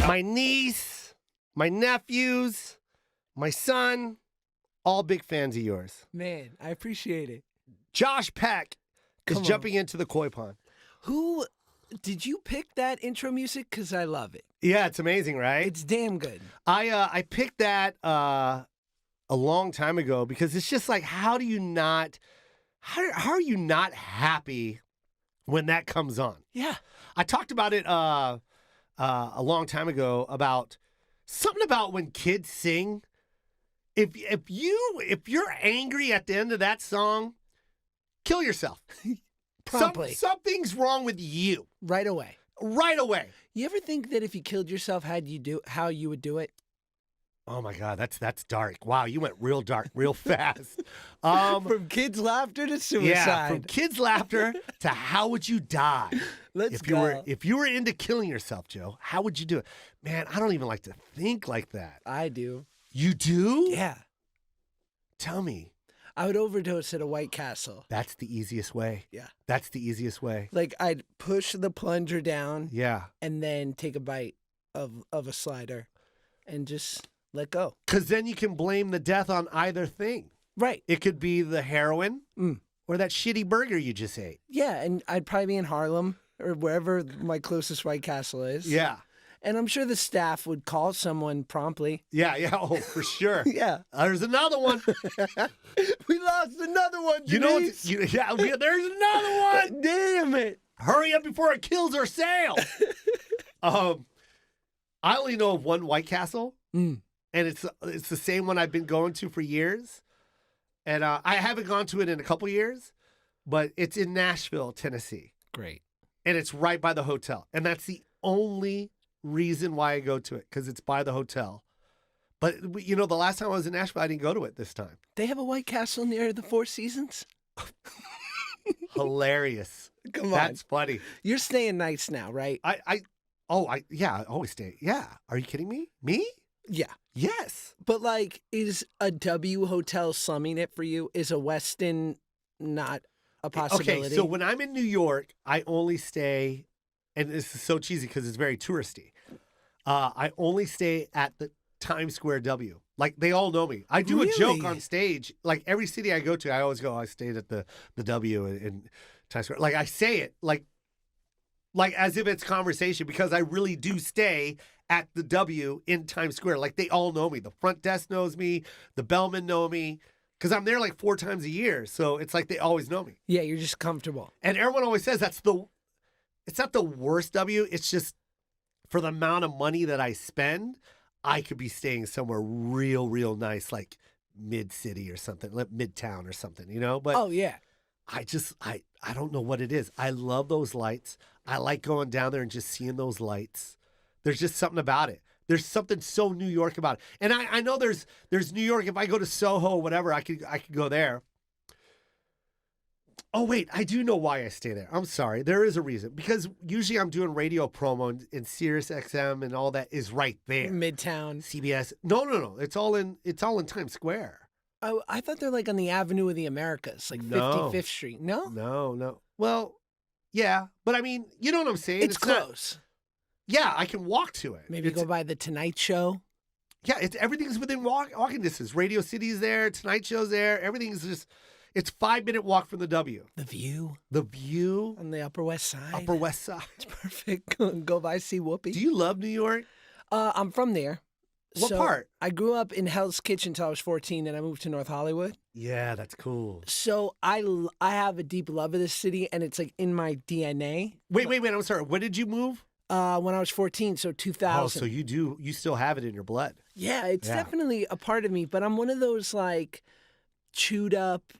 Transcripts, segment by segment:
My niece, my nephews, my son, all big fans of yours. Man, I appreciate it. Josh Peck is Come on. jumping into the koi pond. Who did you pick that intro music? Because I love it. Yeah, it's amazing, right? It's damn good. I picked that a long time ago because it's just like, how are you not happy when that comes on? Yeah. I talked about it a long time ago about something about when kids sing. If you're angry at the end of that song, kill yourself. Promptly. Something's wrong with you. Right away. Right away. You ever think that if you killed yourself, how you would do it? Oh my God, that's dark. Wow, you went real dark, real fast. From kids' laughter to suicide. Yeah, from kids' laughter to how would you die? Let's if go. you were into killing yourself, Joe, how would you do it? Man, I don't even like to think like that. I do. You do? Yeah. Tell me. I would overdose at a White Castle. That's the easiest way. Yeah. That's the easiest way. Like I'd push the plunger down Yeah. and then take a bite of a slider and just let go. Because then you can blame the death on either thing. Right. It could be the heroin or that shitty burger you just ate. Yeah, and I'd probably be in Harlem or wherever my closest White Castle is. Yeah. And I'm sure the staff would call someone promptly. Yeah, yeah. Oh, for sure. Yeah. There's another one. We lost another one, You know, Denise. there's another one. Damn it. Hurry up before it kills our sale. I only know of one White Castle, and it's the same one I've been going to for years. And I haven't gone to it in a couple years, but it's in Nashville, Tennessee. Great. And it's right by the hotel. And that's the only reason why I go to it, because it's by the hotel. But, you know, the last time I was in Nashville, I didn't go to it this time. They have a White Castle near the Four Seasons? Hilarious. Come on. That's funny. You're staying nice now, right? I always stay. Yeah. Are you kidding me? Me? Yeah. Yes. But like, is a W hotel slumming it for you? Is a Westin not a possibility? Okay, so when I'm in New York, I only stay, and this is so cheesy because it's very touristy. I only stay at the Times Square W. Like, they all know me. I do a joke Really? on stage. Like, every city I go to, I always go, I stayed at the W in Times Square. Like, I say it like as if it's conversation, because I really do stay at the W in Times Square. Like, they all know me. The front desk knows me. The bellmen know me. Because I'm there like 4 times a year. So it's like they always know me. Yeah, you're just comfortable. And everyone always says it's not the worst W. It's just for the amount of money that I spend, I could be staying somewhere real, real nice, like mid-city or something, like midtown or something, you know? But Oh, yeah. I don't know what it is. I love those lights. I like going down there and just seeing those lights. There's just something about it. There's something so New York about it. And I know there's New York. If I go to Soho or whatever, I could go there. Oh, wait, I do know why I stay there. I'm sorry. There is a reason. Because usually I'm doing radio promo and Sirius XM and all that is right there. Midtown. CBS. No. It's all in Times Square. Oh, I thought they're like on the Avenue of the Americas, like No. 55th Street. No? No. Well, yeah. But I mean, you know what I'm saying? It's not- close. yeah, I can walk to it. Maybe go by the Tonight Show. Yeah, everything's within walking distance. Radio City's there, Tonight Show's there. Everything's just, it's 5-minute walk from the W. The View The View, on the Upper West Side. Upper West Side. It's perfect. Go by, see Whoopi. Do you love New York? I'm from there. What part? I grew up in Hell's Kitchen until I was 14, and I moved to North Hollywood. Yeah, that's cool. So I have a deep love of this city, and it's like in my DNA. Wait. I'm sorry. When did you move? When I was 14, so 2000. Oh, so you still have it in your blood. Yeah, it's definitely a part of me, but I'm one of those like chewed up,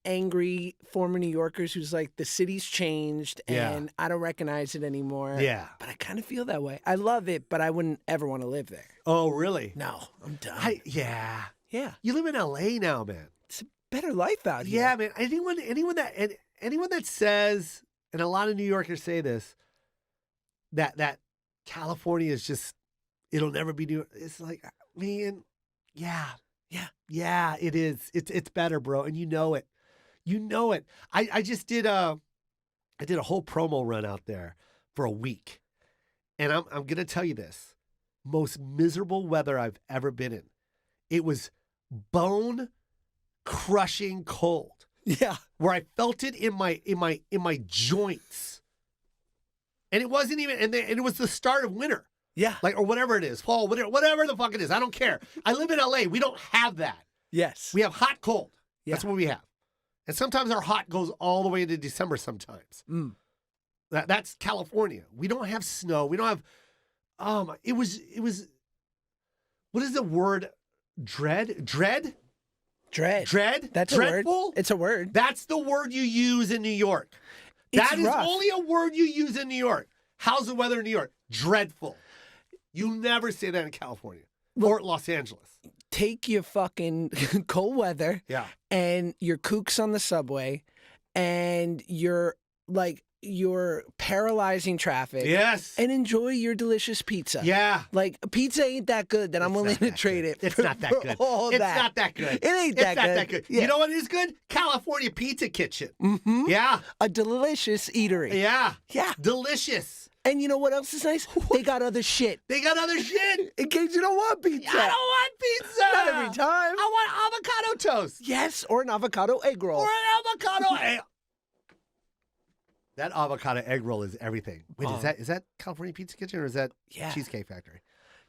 angry former New Yorkers who's like, the city's changed and I don't recognize it anymore. Yeah. But I kind of feel that way. I love it, but I wouldn't ever want to live there. Oh, really? No, I'm done. Yeah. Yeah. You live in LA now, man. It's a better life out here. Yeah, man. Anyone that says, and a lot of New Yorkers say this, that California is just, it'll never be New York. It's like, man, yeah, it is. It's better, bro, and you know it. You know it. I just did I did a whole promo run out there for a week. And I'm going to tell you this. Most miserable weather I've ever been in. It was bone crushing cold. Yeah. Where I felt it in my joints. And it wasn't even, and it was the start of winter. Yeah. Like, or whatever it is, fall, whatever the fuck it is. I don't care. I live in LA. We don't have that. Yes. We have hot, cold. Yeah. That's what we have. And sometimes our hot goes all the way into December sometimes. That's California. We don't have snow. We don't have, it was, what is the word? Dread? Dread. That's Dreadful? a word. It's a word. That's the word you use in New York. That is only a word you use in New York. How's the weather in New York? Dreadful. You never say that in California or Los Angeles. Take your fucking cold weather and your kooks on the subway and your paralyzing traffic. Yes. And enjoy your delicious pizza. Yeah. Like, pizza ain't that good that I'm willing to trade it. It's not that good. It's not that good. It ain't that good. Yeah. You know what is good? California Pizza Kitchen. Mm-hmm. Yeah. A delicious eatery. Yeah. Yeah. Delicious. And you know what else is nice? They got other shit. They got other shit. In case you don't want pizza. I don't want pizza. Not every time. I want avocado toast. Yes, or an avocado egg roll. Or an avocado egg. That avocado egg roll is everything. Wait, is that California Pizza Kitchen or is that Cheesecake Factory?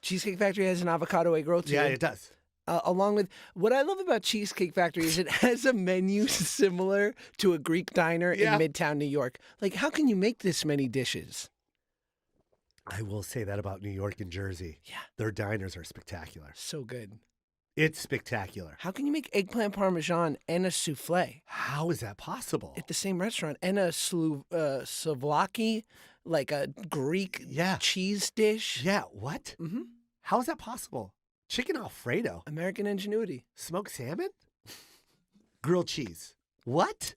Cheesecake Factory has an avocado egg roll too. Yeah, it does. Along with what I love about Cheesecake Factory is it has a menu similar to a Greek diner in Midtown New York. Like, how can you make this many dishes? I will say that about New York and Jersey. Yeah. Their diners are spectacular. So good. It's spectacular. How can you make eggplant parmesan and a souffle? How is that possible? At the same restaurant. And a souvlaki, like a Greek cheese dish. Yeah, what? Mm-hmm. How is that possible? Chicken Alfredo. American ingenuity. Smoked salmon? Grilled cheese. What?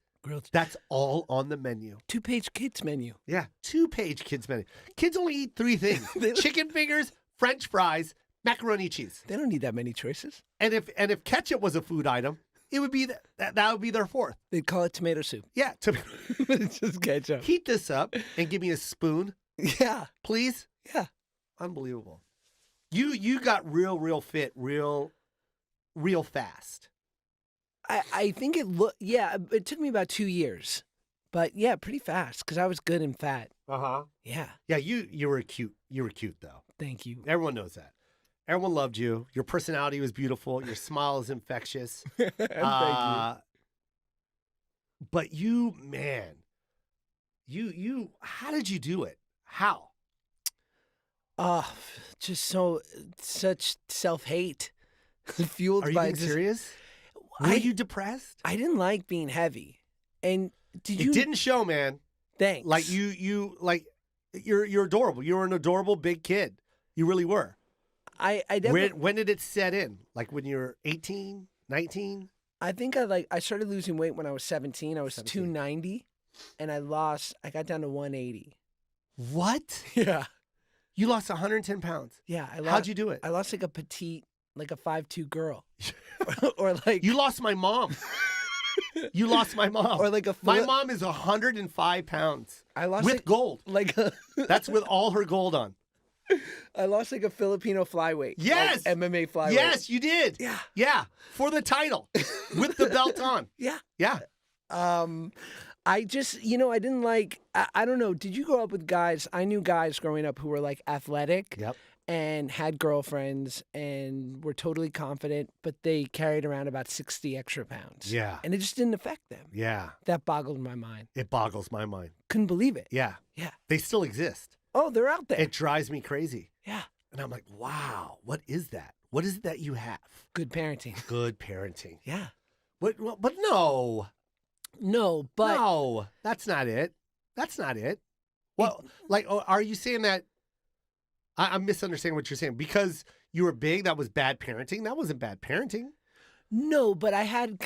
That's all on the menu. 2-page kids menu. Yeah, 2-page kids menu. Kids only eat 3 things. Chicken fingers, French fries, macaroni cheese. They don't need that many choices. And if ketchup was a food item, it would be that would be their 4th. They'd call it tomato soup. Yeah, it's just ketchup. Heat this up and give me a spoon. Yeah. Please? Yeah. Unbelievable. You got real fit, real fast. I think it took me about 2 years. But yeah, pretty fast because I was good and fat. Uh-huh. Yeah. Yeah, you were cute. You were cute though. Thank you. Everyone knows that. Everyone loved you. Your personality was beautiful. Your smile is infectious. Thank you. But you, man, you how did you do it? How? Just such self-hate fueled Are you by being serious? Were you depressed? I didn't like being heavy. And it didn't show, man. Thanks. Like you're adorable. You were an adorable big kid. You really were. I definitely. When did it set in? Like when you were 18, 19? I think I started losing weight when I was 17. I was 290 and I got down to 180. What? Yeah. You lost 110 pounds. Yeah. How'd you do it? I lost like a petite, like a 5'2" girl. or like. You lost my mom. You lost my mom. Or like my mom is 105 pounds. I lost with gold. That's with all her gold on. I lost like a Filipino flyweight. Yes. Like MMA flyweight. Yes, you did. Yeah. Yeah. For the title. With the belt on. Yeah. Yeah. I just, I didn't like, I don't know. Did you grow up with guys? I knew guys growing up who were like athletic. Yep. And had girlfriends and were totally confident, but they carried around about 60 extra pounds. Yeah. And it just didn't affect them. Yeah. That boggled my mind. It boggles my mind. Couldn't believe it. Yeah. Yeah. They still exist. Oh, they're out there. It drives me crazy. Yeah. And I'm like, wow, what is that? What is it that you have? Good parenting. Good parenting. Yeah. But no. No, but. No, that's not it. That's not it. Well, are you saying that? I'm misunderstanding what you're saying. Because you were big, that was bad parenting? That wasn't bad parenting. No, but I have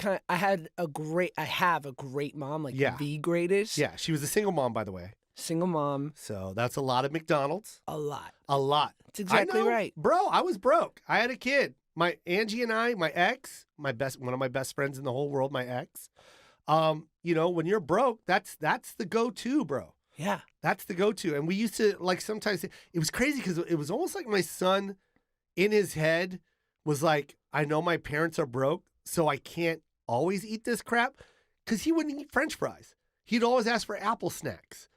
a great mom, like the greatest. Yeah, she was a single mom, by the way. Single mom. So that's a lot of McDonald's. A lot. A lot. That's exactly right. Bro, I was broke. I had a kid. My Angie and I, my ex, one of my best friends in the whole world, my ex, When you're broke, that's the go-to, bro. Yeah. That's the go-to. And we used to, like, sometimes, it was crazy because it was almost like my son in his head was like, I know my parents are broke, so I can't always eat this crap, because he wouldn't eat French fries. He'd always ask for apple snacks.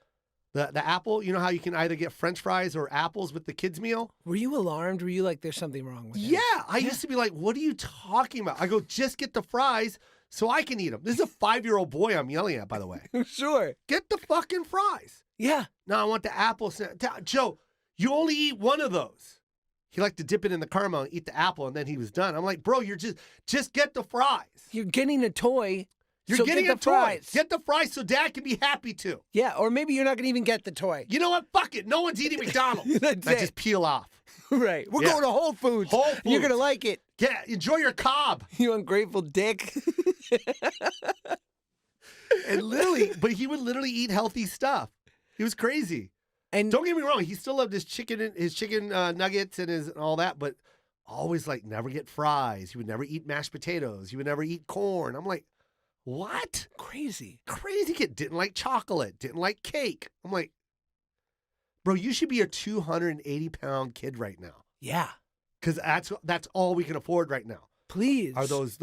The apple, you know how you can either get French fries or apples with the kids' meal? Were you alarmed? Were you like, there's something wrong with it? Yeah. I used to be like, what are you talking about? I go, just get the fries so I can eat them. This is a 5-year-old boy I'm yelling at, by the way. Sure. Get the fucking fries. Yeah. No, I want the apple snack. Joe, you only eat one of those. He liked to dip it in the caramel and eat the apple, and then he was done. I'm like, bro, you're just get the fries. You're getting a toy. You're getting a toy. Fries. Get the fries so Dad can be happy too. Yeah, or maybe you're not going to even get the toy. You know what? Fuck it. No one's eating McDonald's. I just peel off. Right. We're going to Whole Foods. Whole Foods. You're going to like it. Yeah, enjoy your Cobb. You ungrateful dick. And literally, but he would literally eat healthy stuff. He was crazy. And don't get me wrong, he still loved his chicken nuggets and all that, but always like never get fries. He would never eat mashed potatoes. He would never eat corn. I'm like, what? Crazy kid. Didn't like chocolate. Didn't like cake. I'm like, bro, you should be a 280-pound kid right now. Yeah. Because that's all we can afford right now. Please. Are those,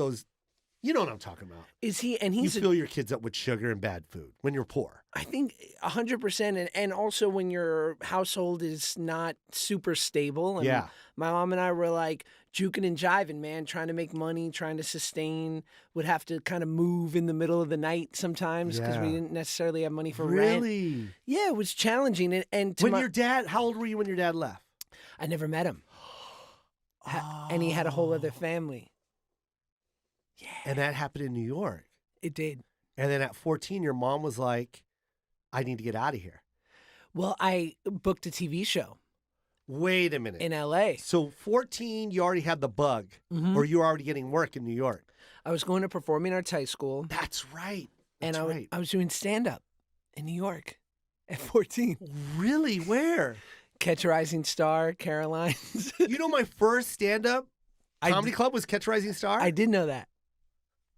you know what I'm talking about. Is he, and he's... You fill your kids up with sugar and bad food when you're poor. I think 100%. And also when your household is not super stable. And yeah. My mom and I were like juking and jiving, man, trying to make money, trying to sustain, would have to kind of move in the middle of the night sometimes because we didn't necessarily have money for rent. Really? Yeah, it was challenging. And your dad, how old were you when your dad left? I never met him. And he had a whole other family. Yeah. And that happened in New York. It did. And then at 14, your mom was like, I need to get out of here. Well, I booked a TV show. Wait a minute. In L.A. So 14, you already had the bug, or you were already getting work in New York. I was going to performing arts high school. That's right. And I was doing stand-up in New York at 14. Really? Where? Catch a Rising Star, Caroline's. You know my first stand-up comedy club was Catch a Rising Star? I did know that.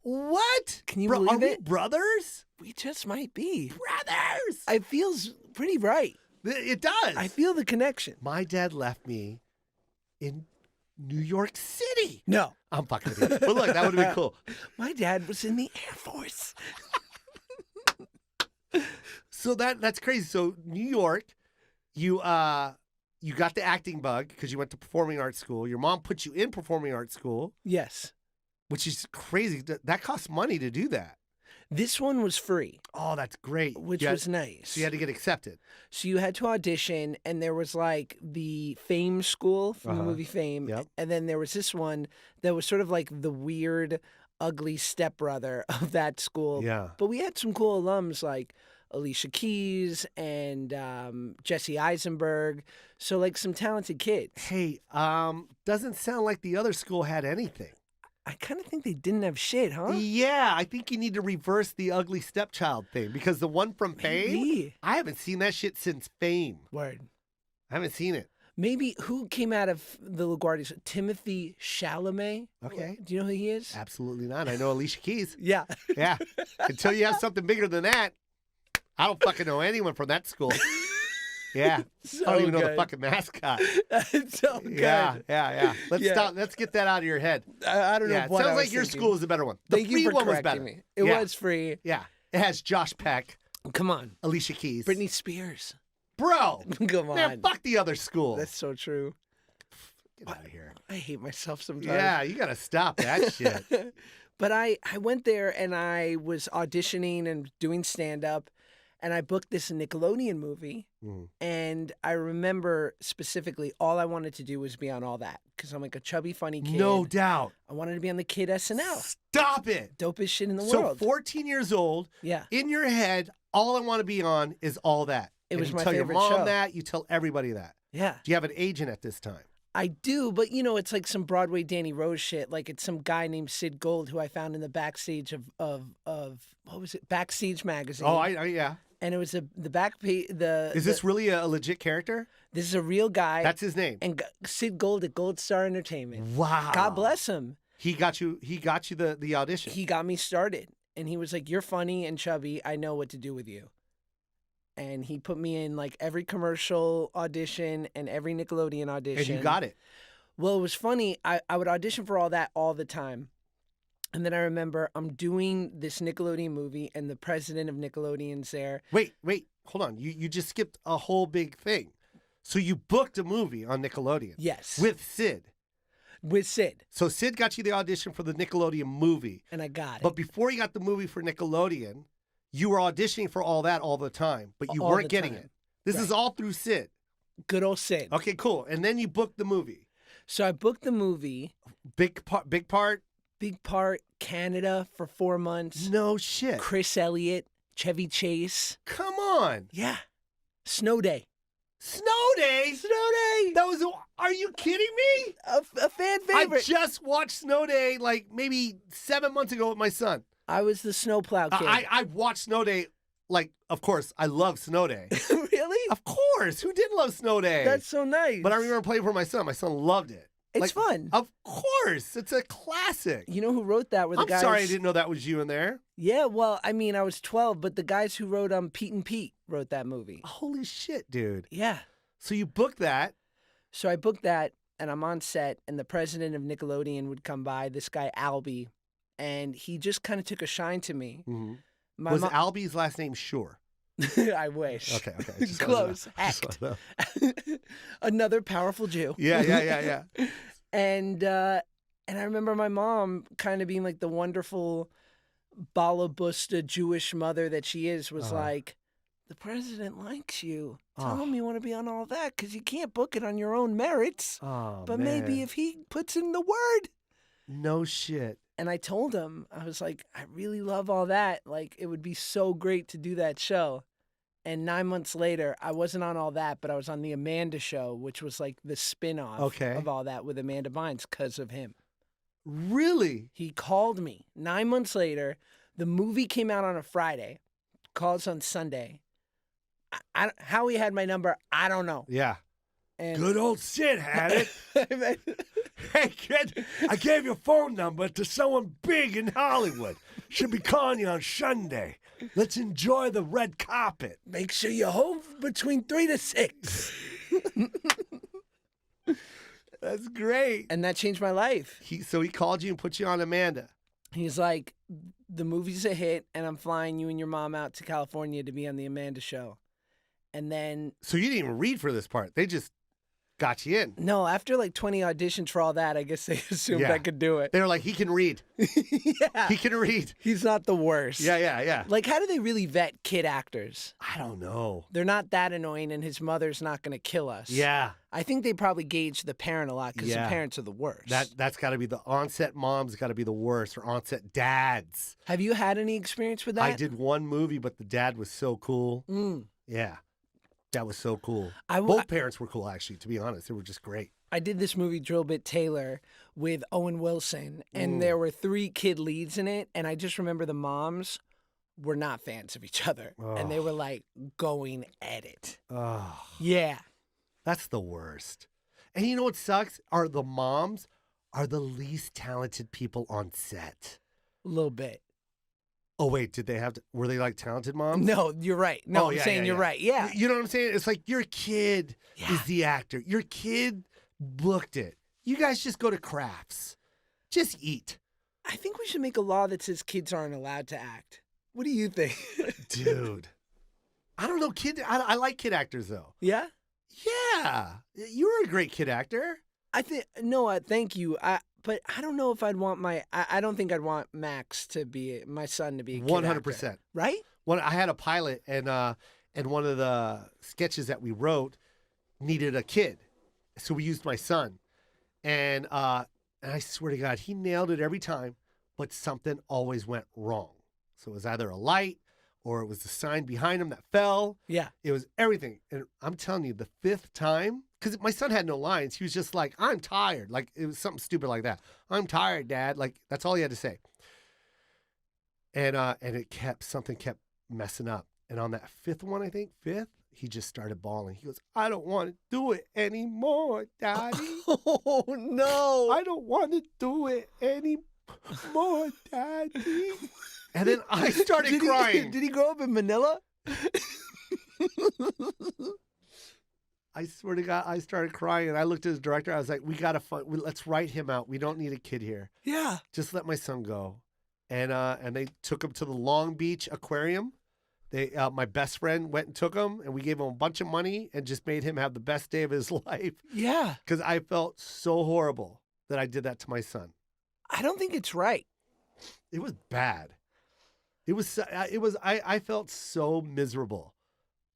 What? Can you believe it? Are we brothers? We just might be. Brothers! It feels pretty right. It does. I feel the connection. My dad left me in New York City. No. I'm fucking with you. But look, that would have been cool. My dad was in the Air Force. So that's crazy. So New York, you got the acting bug because you went to performing arts school. Your mom put you in performing arts school. Yes. Which is crazy. That costs money to do that. This one was free. Oh, that's great. Which was nice. So you had to get accepted. So you had to audition, and there was like the Fame school from the movie Fame. Yep. And then there was this one that was sort of like the weird, ugly stepbrother of that school. Yeah. But we had some cool alums like Alicia Keys and Jesse Eisenberg. So like some talented kids. Hey, doesn't sound like the other school had anything. I kind of think they didn't have shit, huh? Yeah, I think you need to reverse the ugly stepchild thing because the one from Fame, I haven't seen that shit since Fame. Word. I haven't seen it. Maybe who came out of the LaGuardia? Timothy Chalamet. Okay. Do you know who he is? Absolutely not. I know Alicia Keys. Yeah. Yeah. Until you have something bigger than that, I don't fucking know anyone from that school. Yeah. So I don't even know good. the fucking mascot. It's so good. Yeah. Let's stop. Let's get that out of your head. I don't know It what sounds I like was your thinking. school is the better one. The Thank free you for one was correcting better. me. It was free. Yeah. It has Josh Peck, Come on. Alicia Keys. Britney Spears. Bro. Come on. Man, fuck the other school. That's so true. Get out of here. I hate myself sometimes. Yeah, you got to stop that shit. But I went there and I was auditioning and doing stand-up. And I booked this Nickelodeon movie, and I remember specifically all I wanted to do was be on all that because I'm like a chubby, funny kid. No doubt. I wanted to be on the Kid SNL. Stop it. Dopest shit in the So world. 14 years old, Yeah. in your head, all I want to be on is all that. It was you my tell favorite your mom show. that, you tell everybody that. Yeah. Do you have an agent at this time? I do, but you know, it's like some Broadway Danny Rose shit. Like it's some guy named Sid Gold who I found in the backstage of what was it? Backstage magazine. Oh, yeah. And it was the back page. Is this really a legit character? This is a real guy. That's his name. And Sid Gold at Gold Star Entertainment. Wow. God bless him. He got you the audition. He got me started. and he was like, "You're funny and chubby. I know what to do with you." And he put me in like every commercial audition and every Nickelodeon audition. And you got it. Well, it was funny. I would audition for all that all the time. And then I remember I'm doing this Nickelodeon movie and the president of Nickelodeon's there. Wait, hold on. You just skipped a whole big thing. So you booked a movie on Nickelodeon. Yes. With Sid. With Sid. So Sid got you the audition for the Nickelodeon movie. And I got it. But before you got the movie for Nickelodeon, you were auditioning for all that all the time, but you weren't getting it. This is all through Sid. Good old Sid. Okay, cool. And then you booked the movie. So I booked the movie. Big part. Big part, Canada for 4 months. No shit. Chris Elliott, Chevy Chase. Come on. Yeah. Snow Day. Snow Day? Snow Day. That was, are you kidding me? A fan favorite. I just watched Snow Day like maybe 7 months ago with my son. I was the snowplow kid. I watched Snow Day, like, of course, I love Snow Day. Really? Of course. Who didn't love Snow Day? That's so nice. But I remember playing for my son. My son loved it. It's fun. Of course. It's a classic. You know who wrote that? Were the guys... I'm sorry I didn't know that was you in there. Yeah, well, I mean, I was 12, but the guys who wrote Pete and Pete wrote that movie. Holy shit, dude. Yeah. So you booked that. So I booked that, and I'm on set, and the president of Nickelodeon would come by, this guy, Albie, and he just kind of took a shine to me. Mm-hmm. Was Albie's last name Sure? I wish. Okay. Close. Act. Another powerful Jew. Yeah. And I remember my mom kind of being like the wonderful Balabusta Jewish mother that she is, was like, the president likes you. Tell him you want to be on all that because you can't book it on your own merits. But maybe if he puts in the word. No shit. And I told him, I was like, I really love all that. Like, it would be so great to do that show. And 9 months later, I wasn't on all that, but I was on the Amanda Show, which was like the spin-off of all that with Amanda Bynes because of him. Really? He called me 9 months later. The movie came out on a Friday. Calls on Sunday. How he had my number, I don't know. Yeah. And good old Sid had it. Hey, kid, I gave your phone number to someone big in Hollywood. Should be calling you on Sunday. Let's enjoy the red carpet. Make sure you're home between 3 to 6. That's great. And that changed my life. So he called you and put you on Amanda. He's like, the movie's a hit, and I'm flying you and your mom out to California to be on the Amanda Show. And then... So you didn't even read for this part. They just... got you in. No, after like 20 auditions for all that, I guess they assumed I could do it. They were like, he can read. Yeah. He can read. He's not the worst. Yeah. Like, how do they really vet kid actors? I don't know. They're not that annoying, and his mother's not going to kill us. Yeah. I think they probably gauge the parent a lot because the parents are the worst. That's got to be the onset moms got to be the worst, or onset dads. Have you had any experience with that? I did one movie, but the dad was so cool. Yeah. That was so cool. Both parents were cool, actually, to be honest. They were just great. I did this movie, Drill Bit Taylor, with Owen Wilson, and there were 3 kid leads in it, and I just remember the moms were not fans of each other, and they were, like, going at it. Yeah. That's the worst. And you know what sucks? The moms are the least talented people on set. A little bit. Oh, wait, were they like talented moms? No, you're right. No, I'm saying you're right. Yeah. You know what I'm saying? It's like your kid is the actor. Your kid booked it. You guys just go to crafts. Just eat. I think we should make a law that says kids aren't allowed to act. What do you think? Dude. I don't know. I like kid actors, though. Yeah? Yeah. You were a great kid actor. Thank you. But I don't know if I'd want I don't think I'd want Max to be, my son to be a kid 100%. Actor, right? I had a pilot, and one of the sketches that we wrote needed a kid. So we used my son. And I swear to God, he nailed it every time, but something always went wrong. So it was either a light or it was the sign behind him that fell. Yeah. It was everything. And I'm telling you, the 5th time, because my son had no lines. He was just like, I'm tired. Like, it was something stupid like that. I'm tired, Dad. Like, that's all he had to say. And something kept messing up. And on that 5th one, I think, he just started bawling. He goes, I don't want to do it anymore, Daddy. Oh, no. I don't want to do it anymore, Daddy. And then I started crying. Did he grow up in Manila? I swear to God, I started crying, and I looked at his director. I was like, let's write him out. We don't need a kid here. Yeah. Just let my son go. And they took him to the Long Beach Aquarium. My best friend went and took him, and we gave him a bunch of money and just made him have the best day of his life. Yeah. Because I felt so horrible that I did that to my son. I don't think it's right. It was bad. I felt so miserable.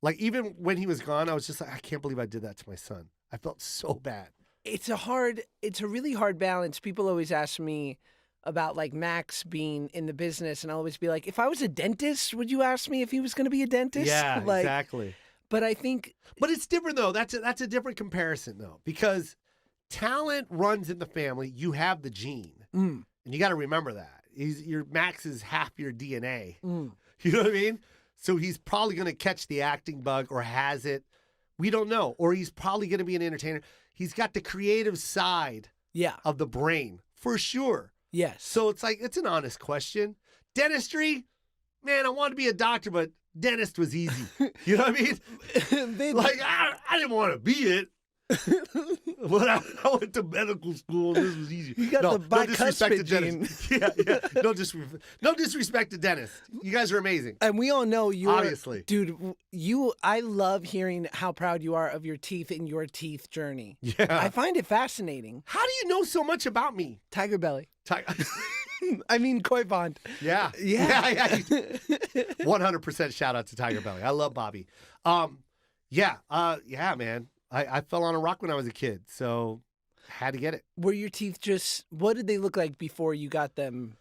Like, even when he was gone, I was just like, I can't believe I did that to my son. I felt so bad. It's a really hard balance. People always ask me about like Max being in the business, and I'll always be like, if I was a dentist, would you ask me if he was going to be a dentist? Yeah, like, exactly. But I think, but it's different though. That's a different comparison though, because talent runs in the family. You have the gene, and you got to remember that. Your Max is half your DNA. You know what I mean? So he's probably going to catch the acting bug, or has it. We don't know. Or he's probably going to be an entertainer. He's got the creative side of the brain, for sure. Yes. So it's like, it's an honest question. Dentistry, man, I wanted to be a doctor, but dentist was easy. You know what I mean? Like, I didn't want to be it. But I went to medical school, and this was easy. You got the bicuspid gene. Yeah. No disrespect to dentists. You guys are amazing. And we all know you obviously. Dude, I love hearing how proud you are of your teeth and your teeth journey. Yeah. I find it fascinating. How do you know so much about me? Tiger belly. I mean, Koi Pond. Yeah. 100% shout out to Tiger Belly. I love Bobby. Yeah, man. I fell on a rock when I was a kid, so had to get it. Were your teeth what did they look like before you got them?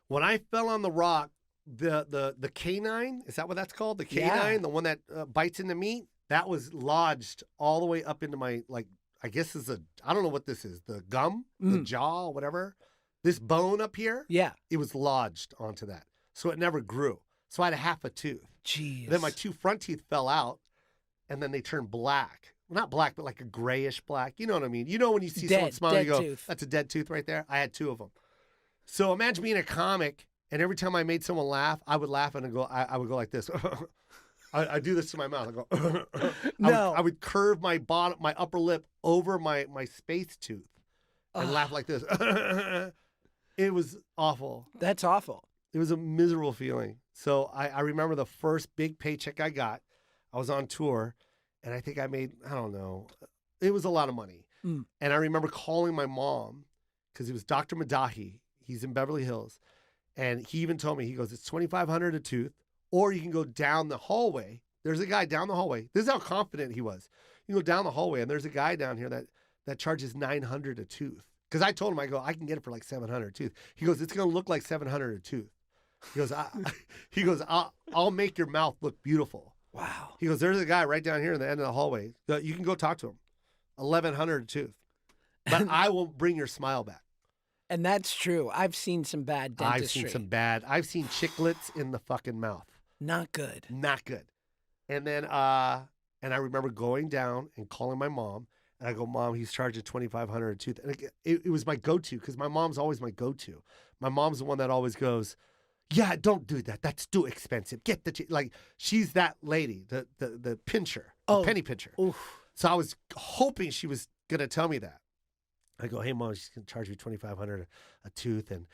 When I fell on the rock, the canine, is that what that's called? The canine, the one that bites into meat, that was lodged all the way up into my, like, I guess I don't know what this is, the gum, the jaw, whatever. This bone up here, it was lodged onto that. So it never grew. So I had a half a tooth. Jeez. Then my two front teeth fell out, and then they turned black. Well, not black, but like a grayish black. You know what I mean? You know when you see someone smile, you go, tooth. That's a dead tooth right there? I had two of them. So imagine being a comic, and every time I made someone laugh, I would laugh and I would go like this. I do this to my mouth. I go, no. I would curve my upper lip over my space tooth and laugh like this. It was awful. That's awful. It was a miserable feeling. So I remember the first big paycheck I got. I was on tour, and I think I made, I don't know, it was a lot of money. And I remember calling my mom, because it was Dr. Madahi. He's in Beverly Hills. And he even told me, he goes, it's $2,500 a tooth, or you can go down the hallway. There's a guy down the hallway. This is how confident he was. You go down the hallway, and there's a guy down here that charges $900 a tooth. Because I told him, I go, I can get it for like $700 a tooth. He goes, it's going to look like $700 a tooth. He goes, I'll make your mouth look beautiful. Wow. He goes, there's a guy right down here in the end of the hallway. You can go talk to him. $1,100 a tooth. But I will bring your smile back. And that's true. I've seen some bad dentistry. I've seen chiclets in the fucking mouth. Not good. Not good. And then, and I remember going down and calling my mom. And I go, Mom, he's charging $2,500 a tooth. And it was my go-to, because my mom's always my go-to. My mom's the one that always goes, yeah, don't do that. That's too expensive. Get like, she's that lady, the pincher, the penny pincher. Oof. So I was hoping she was going to tell me that. I go, hey, Mom, she's going to charge me $2,500 a tooth. And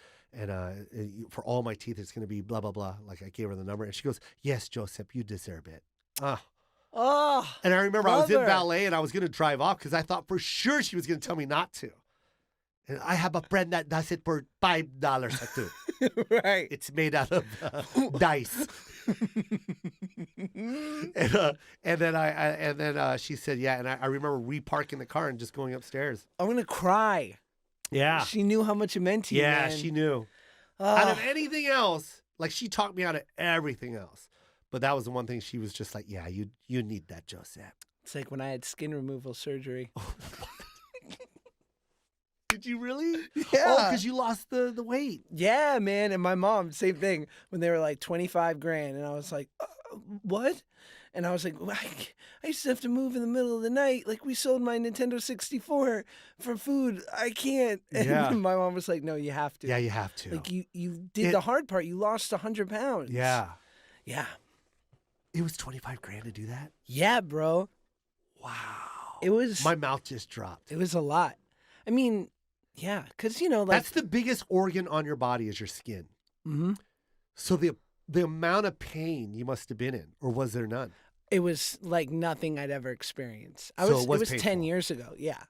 for all my teeth, it's going to be blah, blah, blah. Like, I gave her the number. And she goes, yes, Joseph, you deserve it. And I remember I was in ballet, and I was going to drive off because I thought for sure she was going to tell me not to. And I have a friend that does it for $5 a tooth. Right. It's made out of dice. and then she said, yeah. And I remember reparking the car and just going upstairs. I'm going to cry. Yeah. She knew how much it meant to you, Yeah, man. she knew. Out of anything else, like, she talked me out of everything else. But that was the one thing she was just like, yeah, you need that, Joseph. It's like when I had skin removal surgery. Did you really? Yeah. Oh, because you lost the weight. Yeah, man. And my mom, same thing. When they were like $25,000, and I was like, what? And I was like, well, I used to have to move in the middle of the night. Like, we sold my Nintendo 64 for food. I can't. And Yeah. my mom was like, no, you have to. Yeah, you have to. Like, you did the hard part. You lost 100 pounds. Yeah. Yeah. It was 25 grand to do that? Yeah, bro. Wow. It was. My mouth just dropped. It was a lot. I mean, yeah, because, like. That's the biggest organ on your body is your skin. Mm-hmm. So the amount of pain you must have been in, or was there none? It was like nothing I'd ever experienced. It was 10 painful. years ago, yeah.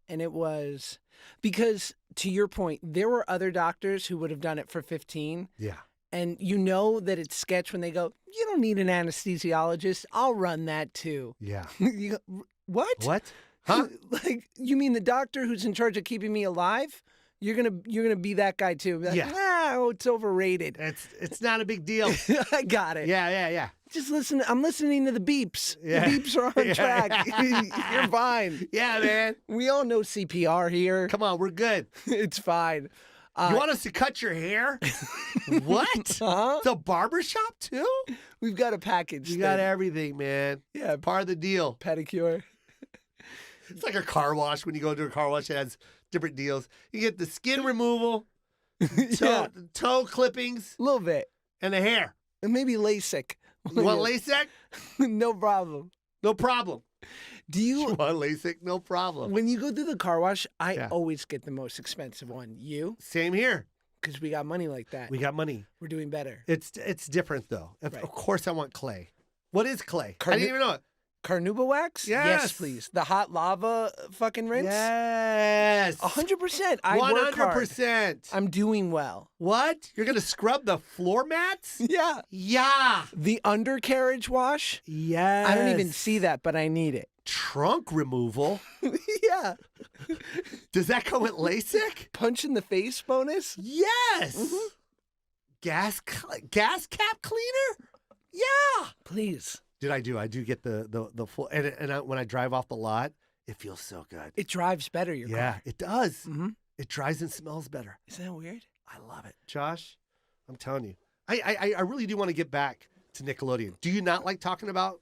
And it was because, to your point, there were other doctors who would have done it for 15. Yeah. And you know that it's sketch when they go, you don't need an anesthesiologist. I'll run that too. Yeah. You go, what? What? Huh? Like, you mean the doctor who's in charge of keeping me alive? You're gonna be that guy too. Be like, Yeah. It's overrated. It's not a big deal. I got it. Yeah. Just listen. I'm listening to the beeps. Yeah. The beeps are on track. You're fine. Yeah, man. We all know CPR here. Come on, we're good. It's fine. You want us to cut your hair? What? Huh? It's a barbershop too? We've got a package. You got everything, man. Yeah, Part of the deal. pedicure. It's like a car wash. When you go to a car wash, it has different deals. You get the skin removal, Yeah, toe clippings, a little bit. and the hair. And maybe LASIK. You want LASIK? No problem. No problem. Do You you? want LASIK? No problem. When you go through the car wash, I Yeah. always get the most expensive one. You? Same here. Because we got money like that. We got money. We're doing better. It's different though. Of Right. course, I want clay. What is clay? I Carnu- didn't even know it. Carnauba wax? Yes. please. The hot lava fucking rinse? Yes. 100%. I work hard. 100%. I'm doing well. What? You're gonna scrub the floor mats? Yeah. Yeah. The undercarriage wash? Yes. I don't even see that, but I need it. Trunk removal. Yeah. Does that come with LASIK? Punch in the face bonus? Yes. Mhm. Gas cap cleaner? Yeah. Please. Did I do? I do get the full and when I drive off the lot, it feels so good. It drives better, your Yeah, car. it does. Mm-hmm. It dries and smells better. Isn't that weird? I love it, Josh. I'm telling you, I really do want to get back to Nickelodeon. Do you not like talking about?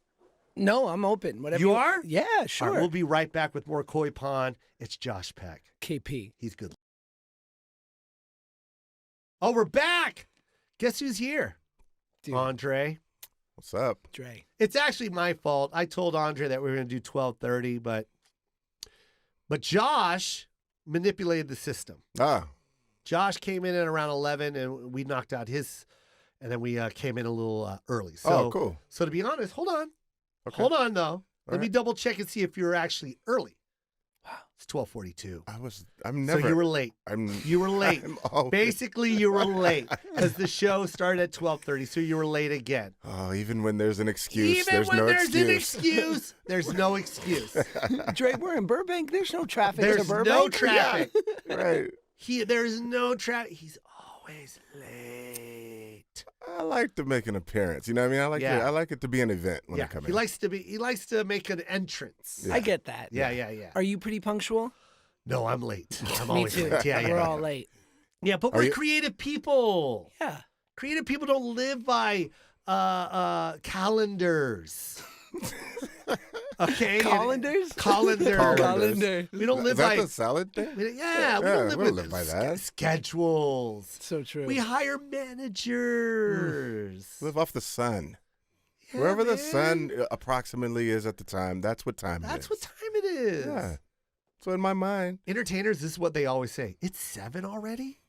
No, I'm open. Whatever You are? Yeah, All sure. right, we'll be right back with more Koy Pond. It's Josh Peck. KP. He's good. Oh, we're back. Guess who's here? Dude, Andre. What's up? Dre. It's actually my fault. I told Andre that we were going to do 12:30, but Josh manipulated the system. Ah, Josh came in at around 11, and we knocked out his, and then we came in a little early. So, oh, cool. So to be honest, hold on. Okay. Hold on, though. Let me right. double check and see if you're actually early. Wow. It's 12:42. I'm never. So you were late. You were late. I'm always- Basically, you were late because the show started at 12:30, so you were late again. Oh, even when there's an excuse, Even there's when no there's excuse. an excuse, there's no excuse. Dre, we're in Burbank. There's no traffic to There's Burbank. no traffic. Right. There's no traffic. He's always late. I like to make an appearance. You know what I mean? I like it to be an event when I come he in. likes to make an entrance. Yeah. I get that. Yeah. Are you pretty punctual? No, I'm late. I'm Me always too. late. Yeah. We're all late. Yeah, but Are we're you- creative people. Yeah. Creative people don't live by calendars. Okay. Colanders? Colander. Colander. We don't live Is that by. the salad thing? We Yeah, don't we live don't with live by that. schedules. So true. We hire managers. Live off the sun. Yeah, Wherever the man. sun approximately is at the time, that's what time it is. That's what time it is. Yeah. So in my mind. Entertainers, this is what they always say. It's 7 already?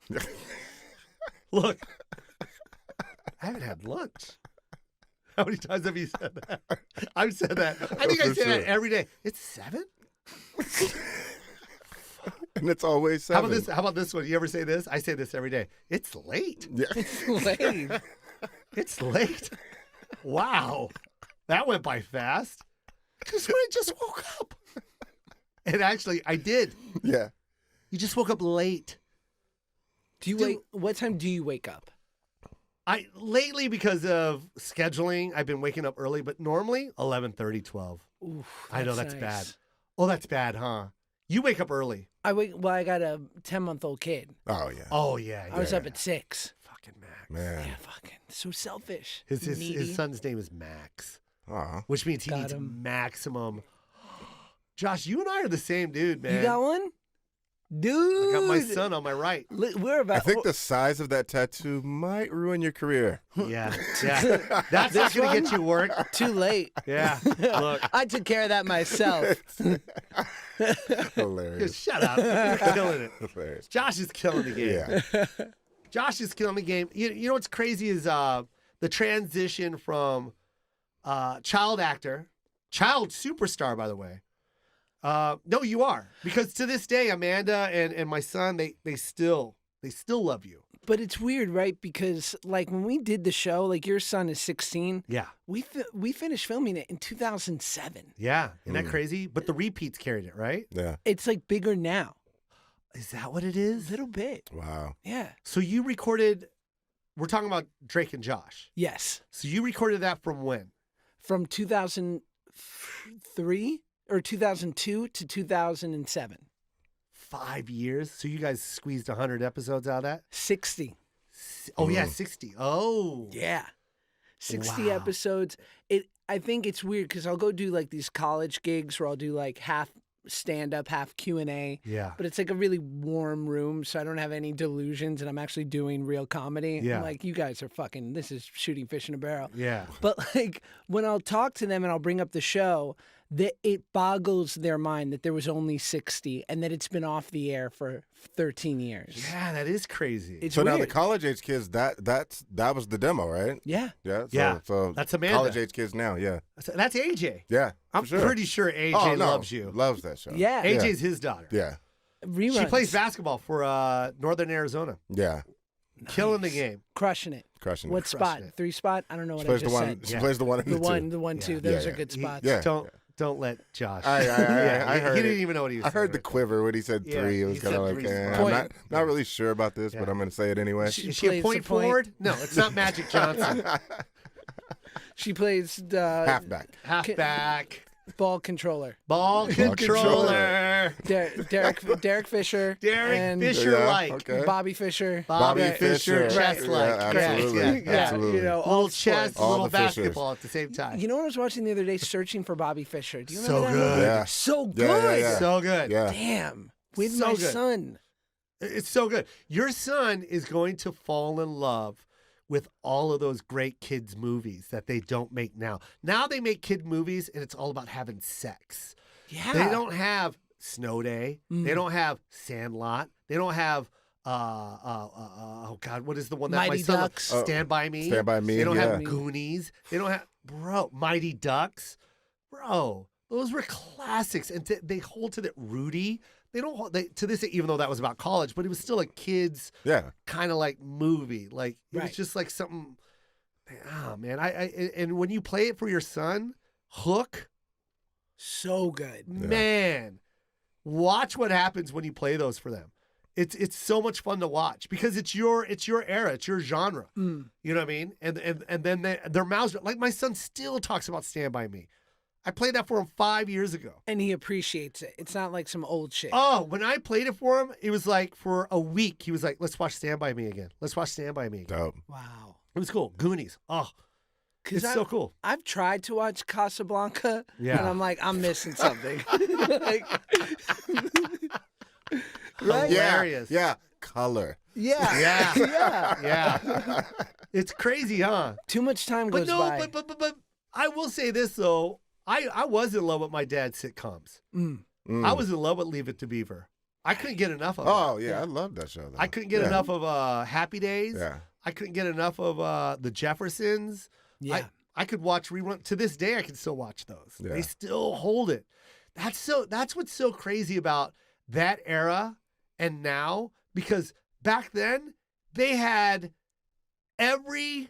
Look, I haven't had lunch. How many times have you said that? I've said that. I think I For say that sure. every day. It's 7? And it's always How 7. about this? How about this one? You ever say this? I say this every day. It's late. Yeah. Late. It's late. Wow. That went by fast. Because when I just woke up. And actually, I did. Yeah. You just woke up late. Do you wake? What time do you wake up? Lately, because of scheduling, I've been waking up early, but normally 11:30, 12. Oof, I know that's nice. bad. Oh, that's bad, huh? You wake up early. I wake. Well, I got a 10-month-old kid. Oh, yeah. Oh, yeah. I was yeah. up at 6. Fucking Max. Man. Yeah, fucking so selfish. His Needy. son's name is Max. which means he Got needs him. maximum. Josh, you and I are the same dude, man. You got one? Dude. I got my son on my right. We're about. I think the size of that tattoo might ruin your career. Yeah. That's not going to get you work. Too late. Yeah. Look. I took care of that myself. Hilarious. Shut up. You're killing it. Hilarious. Josh is killing the game. Yeah. Josh is killing the game. You know what's crazy is the transition from child actor, child superstar, by the way. No, you are. Because to this day, Amanda and my son, they still love you. But it's weird, right? Because like when we did the show, like your son is 16. Yeah. We finished filming it in 2007. Yeah. Isn't that crazy? But the repeats carried it, right? Yeah. It's like bigger now. Is that what it is? A little bit. Wow. Yeah. So you recorded, we're talking about Drake and Josh. Yes. So you recorded that from when? From 2003 or 2002 to 2007. 5 years. So you guys squeezed 100 episodes out of that? 60. Oh, yeah, 60. Oh. Yeah. 60 Wow. episodes. I think it's weird because I'll go do like these college gigs where I'll do like half stand-up, half Q&A. Yeah. But it's like a really warm room, so I don't have any delusions, and I'm actually doing real comedy. Yeah. I'm like, you guys are fucking, this is shooting fish in a barrel. Yeah. But like when I'll talk to them and I'll bring up the show, that it boggles their mind that there was only 60 and that it's been off the air for 13 years. Yeah, that is crazy. It's So weird. now the college age kids, that was the demo, right? Yeah. Yeah. Yeah. So That's Amanda. college age kids now. Yeah. That's AJ. Yeah. I'm for sure. pretty sure AJ Oh, no. loves you. Loves that show. Yeah. AJ's his daughter. Yeah. Reruns. She plays basketball for Northern Arizona. Yeah. Killing the game. Crushing it. Crushing What it. spot? Crushing it. 3 spot? I don't know what She I plays just the one. said. She Yeah. plays the one and The two. one, Yeah. two. Those Yeah, are good yeah. spots. Yeah. Don't let Josh. I heard he it. didn't even know what he was I heard saying. the quiver when he said Yeah, three. It he was kind said of like, three I'm spots. not really sure about this, Yeah. but I'm going to say it anyway. Is she a plays point the point. forward? No, it's not Magic Johnson. She plays the Halfback. Halfback. ball controller. Ball controller. Derek Fisher. Derek and Fisher like. Okay. Bobby Fisher. Bobby Bobby Fisher. Fisher. Chess like. Yeah, Yes, absolutely. yeah. Yeah, Absolutely. you know, Little all chess, sports. All little the Fishers. basketball at the same time. You know what I was watching the other day? Searching for Bobby Fisher. Do you So remember that? good. Yeah. So Yeah, good. yeah. So good. Yeah. Damn. With So my good. son. It's so good. Your son is going to fall in love with all of those great kids movies that they don't make now. Now they make kid movies and it's all about having sex. Yeah. They don't have Snow Day. Mm. They don't have Sandlot. They don't have oh God, what is the one that Mighty my son Ducks. Stand By Me. Stand By Me, They don't have yeah. Goonies. They don't have Mighty Ducks. Bro, those were classics, and they hold to that. Rudy. They don't hold to this, even though that was about college, but it was still a kid's Yeah. kind of like movie. Like it was Right. just like something. Ah, man. And when you play it for your son, Hook. So good. Man, watch what happens when you play those for them. It's so much fun to watch because it's your era, it's your genre. Mm. You know what I mean? And then their mouths, like my son still talks about Stand By Me. I played that for him 5 years ago. And he appreciates it. It's not like some old shit. Oh, when I played it for him, it was like for a week. He was like, "Let's watch Stand By Me again. Let's watch Stand By Me again." Dope. Wow. It was cool. Goonies. Oh, 'Cause it's so cool. I've tried to watch Casablanca, Yeah. and I'm like, I'm missing something. Like, right? Hilarious. Yeah. Color. Yeah. Yeah. Yeah. Yeah. It's crazy, huh? Too much time But goes no, by. but I will say this though. I was in love with my dad's sitcoms. Mm. Mm. I was in love with Leave It to Beaver. I couldn't get enough of it. Oh, yeah. I love that show, though. I couldn't get Yeah. enough of Happy Days. Yeah. I couldn't get enough of The Jeffersons. Yeah. I could watch rerun to this day. I can still watch those. Yeah. They still hold it. That's what's so crazy about that era and now, because back then they had every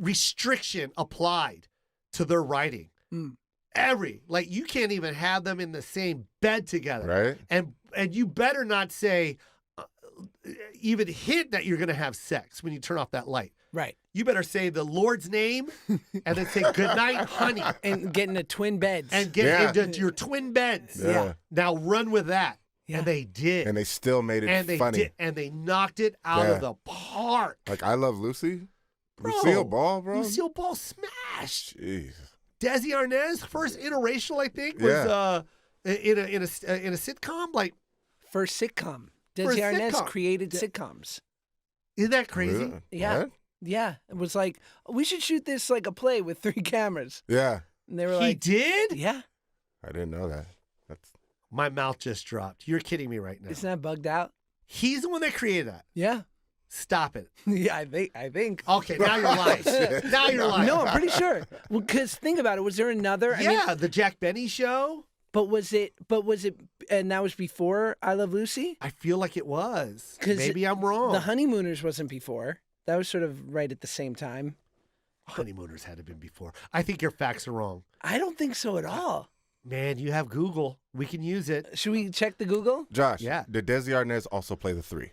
restriction applied to their writing. Mm. Like you can't even have them in the same bed together. Right? And you better not say even hint that you're going to have sex when you turn off that light. Right. You better say the Lord's name and then say good night, honey, And get into twin beds. and get Yeah. into your twin beds. Yeah. Now run with that. Yeah. And they did. And they still made it and they funny. did, and they knocked it out Yeah. of the park. Like I Love Lucy. Lucille Ball, bro. Lucille Ball smashed. Jeez. Desi Arnaz, first interracial, I think, was in a sitcom. Like First sitcom. First Desi Arnaz sitcom. created sitcoms. Isn't that crazy? Really? Yeah. What? Yeah. It was like, we should shoot this like a play with 3 cameras. Yeah. And they were He like, did? yeah. I didn't know that. That's My mouth just dropped. You're kidding me right now. Isn't that bugged out? He's the one that created that. Yeah. Stop it. Yeah, I think. Okay, now you're lying. Now you're lying. No, I'm pretty sure. Well, because think about it. Was there another? Yeah, the Jack Benny show. But was it? And that was before I Love Lucy. I feel like it was. 'Cause Maybe I'm wrong. The Honeymooners wasn't before. That was sort of right at the same time. Honeymooners had to have been before. I think your facts are wrong. I don't think so at all. Man, you have Google. We can use it. Should we check the Google? Josh. Yeah. Did Desi Arnaz also play the 3?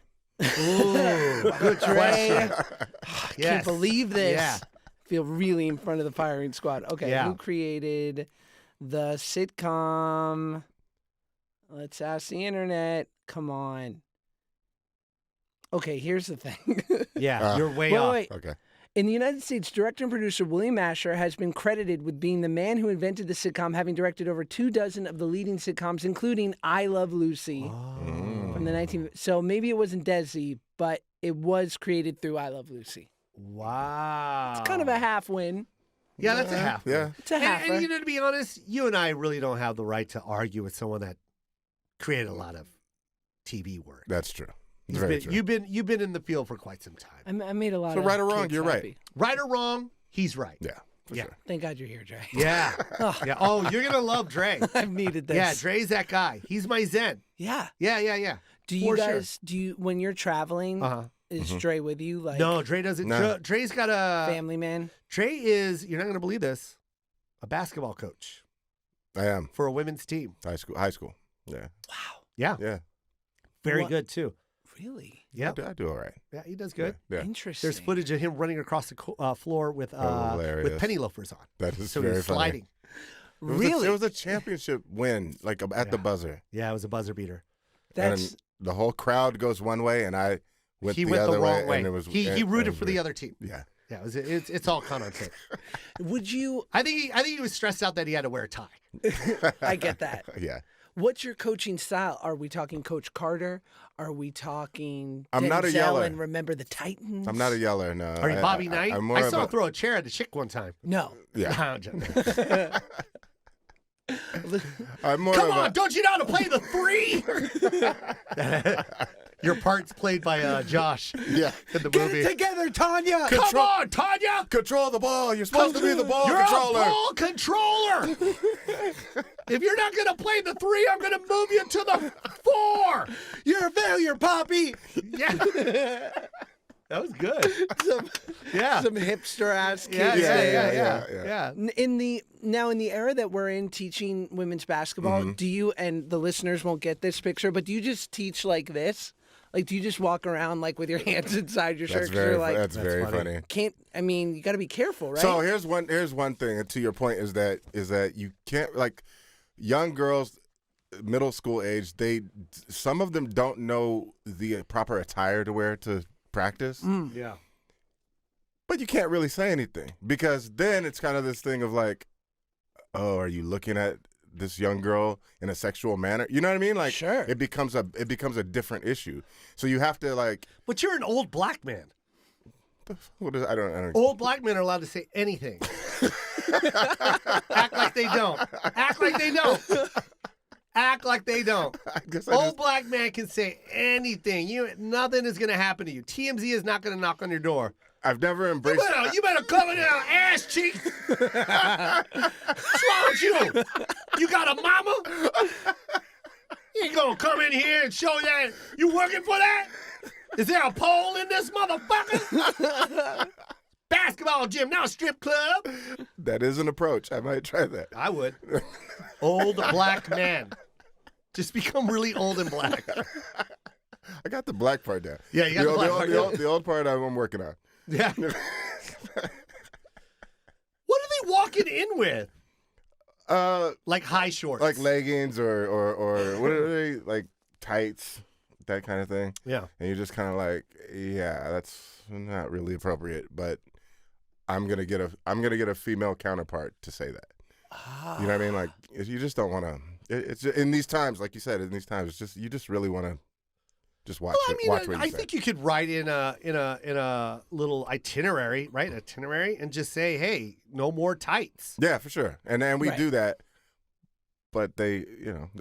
Ooh, good question. Can't Yes. believe this. Yeah. Feel really in front of the firing squad. Okay, Yeah. who created the sitcom? Let's ask the internet. Come on. Okay, here's the thing. Yeah, you're way Wait, off. wait. Okay. In the United States, director and producer William Asher has been credited with being the man who invented the sitcom, having directed over 24 of the leading sitcoms, including I Love Lucy from the 19. So maybe it wasn't Desi, but it was created through I Love Lucy. Wow. It's kind of a half win. Yeah, that's a half. Yeah. It's a half. And you know, to be honest, you and I really don't have the right to argue with someone that created a lot of TV work. That's true. It's very true. You've been in the field for quite some time. I made a lot So of right or wrong, kids you're right. happy. Right or wrong, he's right. Yeah. For Yeah. sure. Thank God you're here, Dre. Yeah. Yeah. Oh, you're gonna love Dre. I've needed this. Yeah, Dre's that guy. He's my Zen. Yeah. Yeah. Do you For sure. guys, when you're traveling, Uh-huh. is Dre with you? Like, No, Dre doesn't. No. Dre's got a family man? Dre is, you're not gonna believe this, a basketball coach I am. for a women's team. High school. Yeah. Wow. Yeah. Yeah. Very What? good too. Really? Yeah. I do all right. Yeah, he does good. Yeah. Interesting. There's footage of him running across the floor with Hilarious. penny loafers on. That is So very he's funny. sliding. Really? It was a championship win, like at the buzzer. Yeah, it was a buzzer beater. That's And the whole crowd goes one way, and I went He the went other the wrong way. and it was He rooted for the other team. Yeah. Yeah, it's all caught on tape. would you? I think he was stressed out that he had to wear a tie. I get that. Yeah. What's your coaching style? Are we talking Coach Carter? Are we talking I'm not a Denzel yeller. and Remember the Titans? I'm not a yeller, no. Are you Bobby Knight? I'm more I of saw a- him throw a chair at a chick one time. No. Yeah. No, I'm joking. I'm more Come of on, a, don't you know how to play the 3? Your part's played by Josh yeah. in the Get movie. it together, Tanya. Come on, Tanya! Control the ball. You're supposed to be the ball You're controller. a ball controller. If you're not going to play the 3, I'm going to move you to the 4. You're a failure, Poppy. Yeah. That was good. Yeah. Some hipster ass kids. Yeah, there. yeah. In the era that we're in teaching women's basketball, do you, and the listeners won't get this picture, but do you just teach like this? Like, do you just walk around like with your hands inside your shirt? That's 'cause you're like, that's very funny. funny. you got to be careful, right? So here's one thing, and to your point is that you can't, like, young girls, middle school age, some of them don't know the proper attire to wear to practice. Yeah. But you can't really say anything because then it's kind of this thing of like, oh, are you looking at this young girl in a sexual manner? You know what I mean? Like, Sure. it becomes a different issue. So you have to, like, But you're an old black man. what is, I don't. Old black men are allowed to say anything. Act like they don't. Act like they don't. Act like they don't. I guess Old black man can say anything. Nothing is going to happen to you. TMZ is not going to knock on your door. I've never embraced. You better cover down, ass cheeks. What's wrong with you? You got a mama? You ain't gonna come in here and show that you working for that? Is there a pole in this motherfucker? Basketball gym, now strip club. That is an approach. I might try that. I would. Old black man. Just become really old and black. I got the black part down. Yeah, you got the black part down. The old part I'm working on. Yeah. What are they walking in with? Like high shorts. Like leggings or what are they, like tights, that kind of thing. Yeah. And you're just kind of like, yeah, that's not really appropriate, but I'm gonna get a female counterpart to say that. You know what I mean? Like you just don't want to. It's just, in these times, like you said, in these times, it's just you just really want to just watch. Well, I mean, watch what you I say. think you could write in a little itinerary, right? Itinerary, and just say, "Hey, no more tights." Yeah, for sure. And then we Right. do that, but they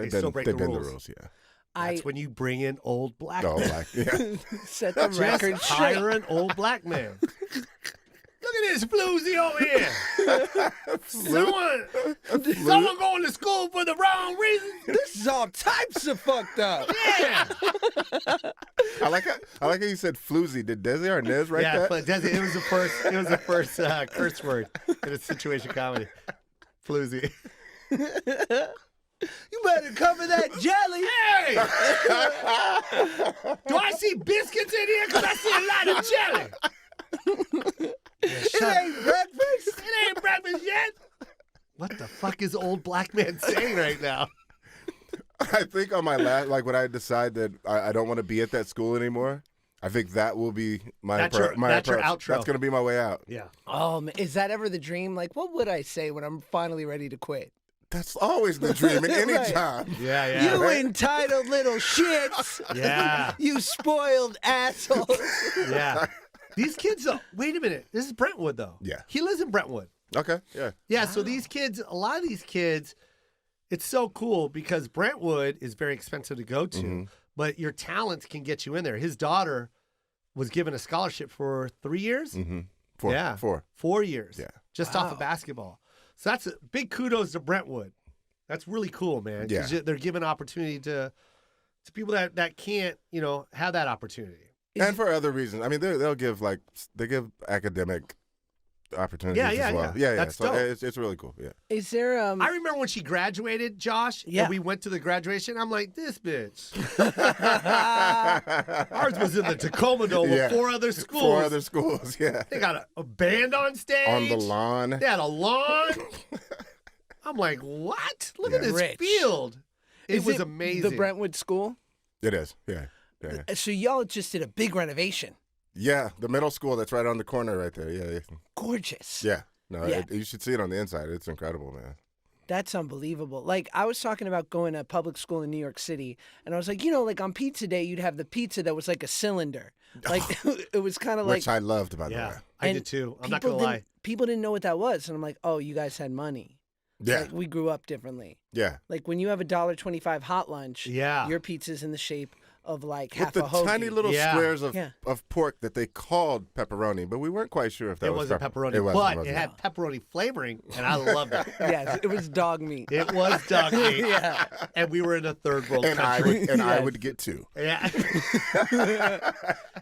still break the bend the rules. rules. Yeah. That's when you bring in old black Oh, men. like yeah. set the Just record straight. hire an old black man. Look at this floozy over here. Someone going to school for the wrong reason. This is all types of fucked up. Yeah. I like how you said floozy. Did Desi Arnaz write Yeah, that? but Desi, it was the first curse word in a situation comedy. Floozy. You better cover that jelly. Hey! Do I see biscuits in here? Because I see a lot of jelly. It ain't breakfast. It ain't breakfast yet. What the fuck is old black man saying right now? I think on my last, like when I decide that I don't want to be at that school anymore, I think that will be my That's approach. your outro. That's going to be my way out. Yeah. Oh, man, is that ever the dream? Like, what would I say when I'm finally ready to quit? That's always the dream at any Right. time. Yeah, You Right? entitled little shits. Yeah. You spoiled assholes. Yeah. These kids, wait a minute. This is Brentwood, though. Yeah. He lives in Brentwood. Okay. Yeah. Yeah, so these kids, a lot of these kids, it's so cool because Brentwood is very expensive to go to, but your talents can get you in there. His daughter was given a scholarship for 3 years? Mm-hmm. Yeah. Four. 4 years. Yeah. Just off of basketball. So that's a big kudos to Brentwood. That's really cool, man. Because they're giving opportunity to people that can't, have that opportunity. And for other reasons. I mean, they give academic opportunities as well. Yeah. That's so dope. it's really cool. Yeah. Is there I remember when she graduated, Josh, Yeah. and we went to the graduation. I'm like, this bitch. Ours was in the Tacoma Dome with 4 other schools. 4 other schools, yeah. They got a band on stage. On the lawn. They had a lawn. I'm like, what? Look at Yeah. this Rich. field. It Is was it amazing. The Brentwood School? It is. Yeah. Yeah. So y'all just did a big renovation. Yeah. The middle school that's right on the corner right there. Yeah. Gorgeous. Yeah. No, Yeah. you should see it on the inside. It's incredible, man. That's unbelievable. Like, I was talking about going to public school in New York City, and I was like, like on pizza day, you'd have the pizza that was like a cylinder. Like, it was kind of like. Which I loved, by the way. Yeah, I and did too. I'm not people going to lie. People didn't know what that was. And I'm like, oh, you guys had money. Yeah. Like, we grew up differently. Yeah. Like, when you have a $1.25 hot lunch, Yeah. your pizza's in the shape of like With half the a hoagie. tiny little Yeah. squares of, Yeah. of pork that they called pepperoni, but we weren't quite sure if that It was wasn't pepperoni, It wasn't, but wasn't. it had pepperoni flavoring, and I loved it. Yes, it was dog meat. It was dog meat. Yeah. And we were in a third world and I country. would, and I Yes. would get 2. Yeah.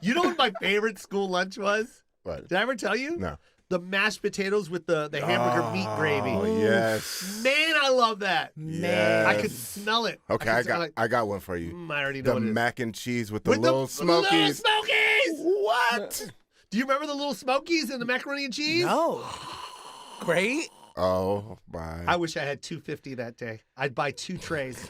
You know what my favorite school lunch was? What? Did I ever tell you? No. The mashed potatoes with the hamburger meat gravy. Oh, yes. Man, I love that. Man. I could smell it. Okay, could smell it. I got one for you. I already know The what it is. mac and cheese with the With little Little smokies. Smokies! What? Do you remember the little smokies and the macaroni and cheese? No. Great. Oh, my. I wish I had $2.50 that day. I'd buy 2 trays.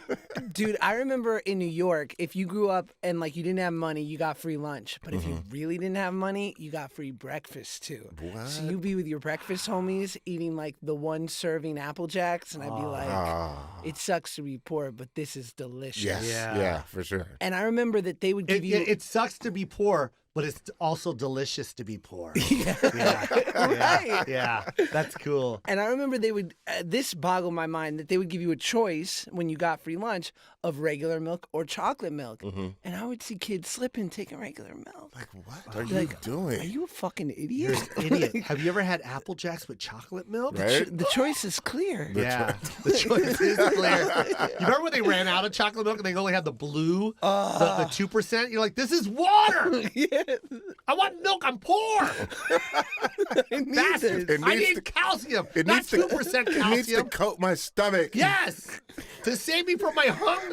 Dude, I remember in New York, if you grew up and like you didn't have money, you got free lunch. But if you really didn't have money, you got free breakfast too. What? So you'd be with your breakfast homies eating like the 1 serving Apple Jacks, and I'd be like, it sucks to be poor, but this is delicious. Yes. Yeah. Yeah, for sure. And I remember that they would give you. It sucks to be poor, but it's also delicious to be poor. Yeah. Right. Yeah. That's cool. And I remember they would, this boggled my mind, that they would give you a choice when you got free lunch of regular milk or chocolate milk. And I would see kids slipping, taking regular milk. Like, what are you Like, doing? Are you a fucking You're idiot? an idiot. Have you ever had Apple Jacks with chocolate milk? Right? The choice is clear. Yeah, the choice is clear. You remember when they ran out of chocolate milk and they only had the blue, the 2%? You're like, this is water. Yeah. I want milk. I'm poor. I need Bastard. this. I needs need to- calcium, It not needs to, 2% it needs to calcium. coat my stomach. Yes, to save me from my hunger.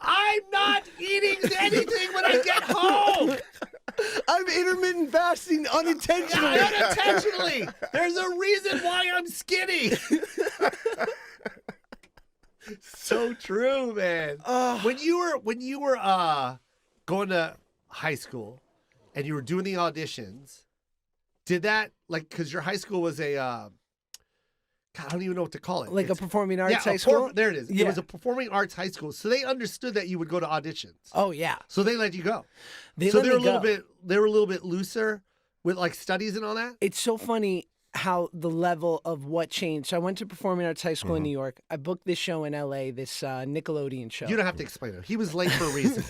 I'm not eating anything when I get home. I'm intermittent fasting unintentionally. Yeah, unintentionally. There's a reason why I'm skinny. So true, man. When you were going to high school and you were doing the auditions, Did that, like, because your high school was a, God, I don't even know what to call it. Like a It's- performing arts high school? There it is. Yeah. It was a performing arts high school. So they understood that you would go to auditions. Oh, yeah. So they let you go. They So let they were me a little go. bit, they were a little bit looser with like studies and all that. It's so funny how the level of what changed. So I went to performing arts high school in New York. I booked this show in LA, this Nickelodeon show. You don't have to explain it. He was late for a reason.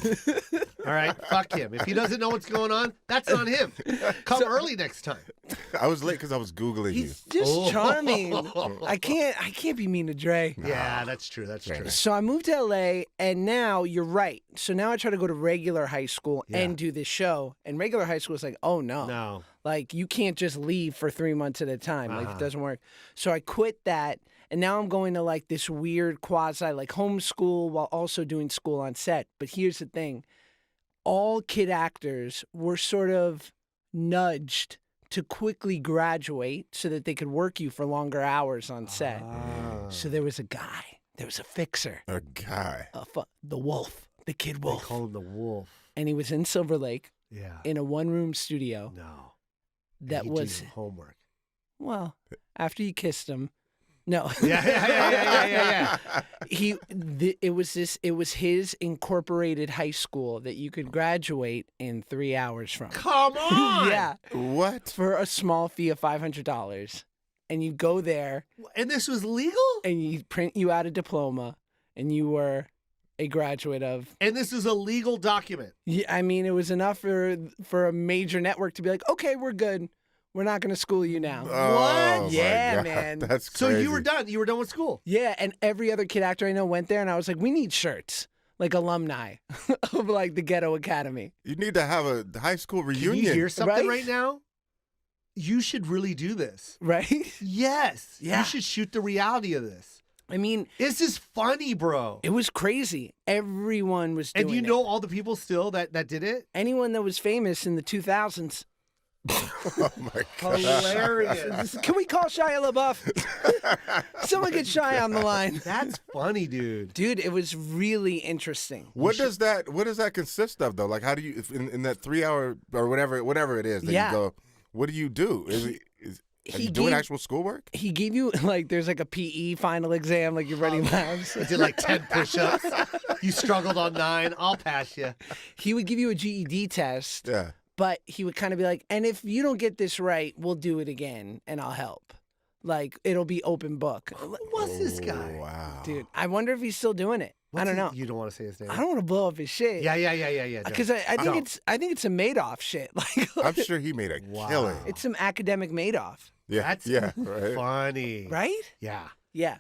All right? Fuck him. If he doesn't know what's going on, that's on him. Come early next time. I was late because I was Googling you. He's just charming. I can't be mean to Dre. Yeah, that's true. That's true. So I moved to LA, and now you're right. So now I try to go to regular high school and do this show. And regular high school is like, oh no. No. Like, you can't just leave for 3 months at a time. Like, it doesn't work. So I quit that, and now I'm going to, like, this weird quasi, like, homeschool while also doing school on set. But here's the thing. All kid actors were sort of nudged to quickly graduate so that they could work you for longer hours on set. So there was a guy. There was a fixer. A guy. The wolf. The kid They wolf. call him the wolf. And he was in Silver Lake Yeah. in a one-room studio No. that He'd was... do homework. Well, after you kissed him, no. Yeah. It was his incorporated high school that you could graduate in 3 hours from. Come on. Yeah, What? for a small fee of $500, and you go there And this was legal? and you print you out a diploma, and you were a graduate of. And this is a legal document. Yeah, I mean, it was enough for a major network to be like, okay, we're good. We're not going to school you now. Oh, my Yeah, God. man. That's So crazy. you were done. You were done with school. Yeah, and every other kid actor I know went there, and I was like, we need shirts, like alumni of like the Ghetto Academy. You need to have a high school Can reunion. you hear something Right? right now? You should really do this. Right? Yes. Yeah. You should shoot the reality of this. I mean, This is funny, bro. it was crazy. Everyone was doing And you it. know all the people still that did it? Anyone that was famous in the 2000s. Oh, my God. Hilarious. Can we call Shia LaBeouf? Someone get Shia on the line. That's funny, dude. Dude, it was really interesting. What does that consist of, though? Like, how do you, in that 3 hour or whatever it is that Yeah. you go, what do you do? Are he you doing gave- actual schoolwork? He gave you, like, there's like a PE final exam, like you're running laps. I did like 10 push-ups. You struggled on 9. I'll pass you. He would give you a GED test. Yeah. But he would kind of be like, and if you don't get this right, we'll do it again and I'll help. Like, it'll be open book. Who was this guy? Wow. Dude, I wonder if he's still doing it. I don't know. You don't want to say his name? I don't want to blow up his shit. Yeah. Because I think Don't. I think it's a Madoff shit. Like, I'm sure he made a killing. it's some academic Madoff, Yeah. That's yeah. Right. funny. right? Yeah. Yeah.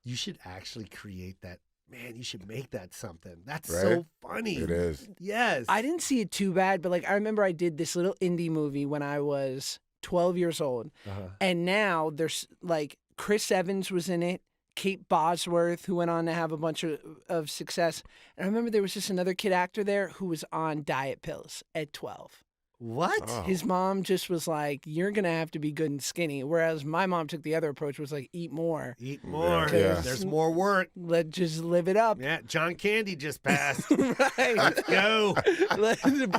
You should actually create that. Man, you should make that something. That's Right? so funny. It is. Yes. I didn't see it too bad, but like I remember I did this little indie movie when I was 12 years old. Uh-huh. And now there's like Chris Evans was in it, Kate Bosworth, who went on to have a bunch of success. And I remember there was just another kid actor there who was on diet pills at 12. What? Oh. His mom just was like, you're going to have to be good and skinny. Whereas my mom took the other approach, was like, eat more. Eat more. Yeah. There's more work. Just live it up. Yeah, John Candy just passed. Right. Let's go.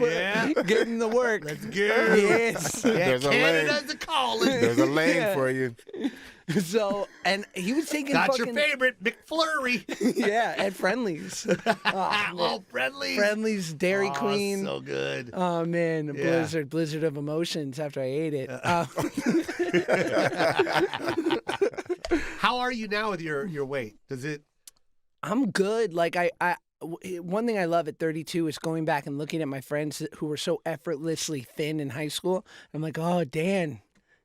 Yeah. Get in the work. Let's go. Yes. Yeah, There's a lane. Canada's a calling. There's a lane Yeah. for you. So, and he was taking Got fucking... your favorite, McFlurry. Yeah, at Friendlies. All friendly. Friendlies, Dairy Oh, Queen. so good. Oh man, Yeah. blizzard of emotions after I ate it. How are you now with your weight? Does it? I'm good. Like one thing I love at 32 is going back and looking at my friends who were so effortlessly thin in high school. I'm like, oh, Dan,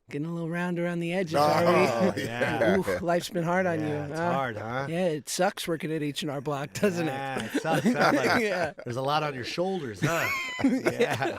getting a little round around the edges, are Oh, we? yeah. Oof, life's been hard on you. Yeah, it's huh? hard, huh? Yeah, it sucks working at H&R Block, doesn't Yeah, it? it sucks. Huh? Like, Yeah. There's a lot on your shoulders, huh? Yeah.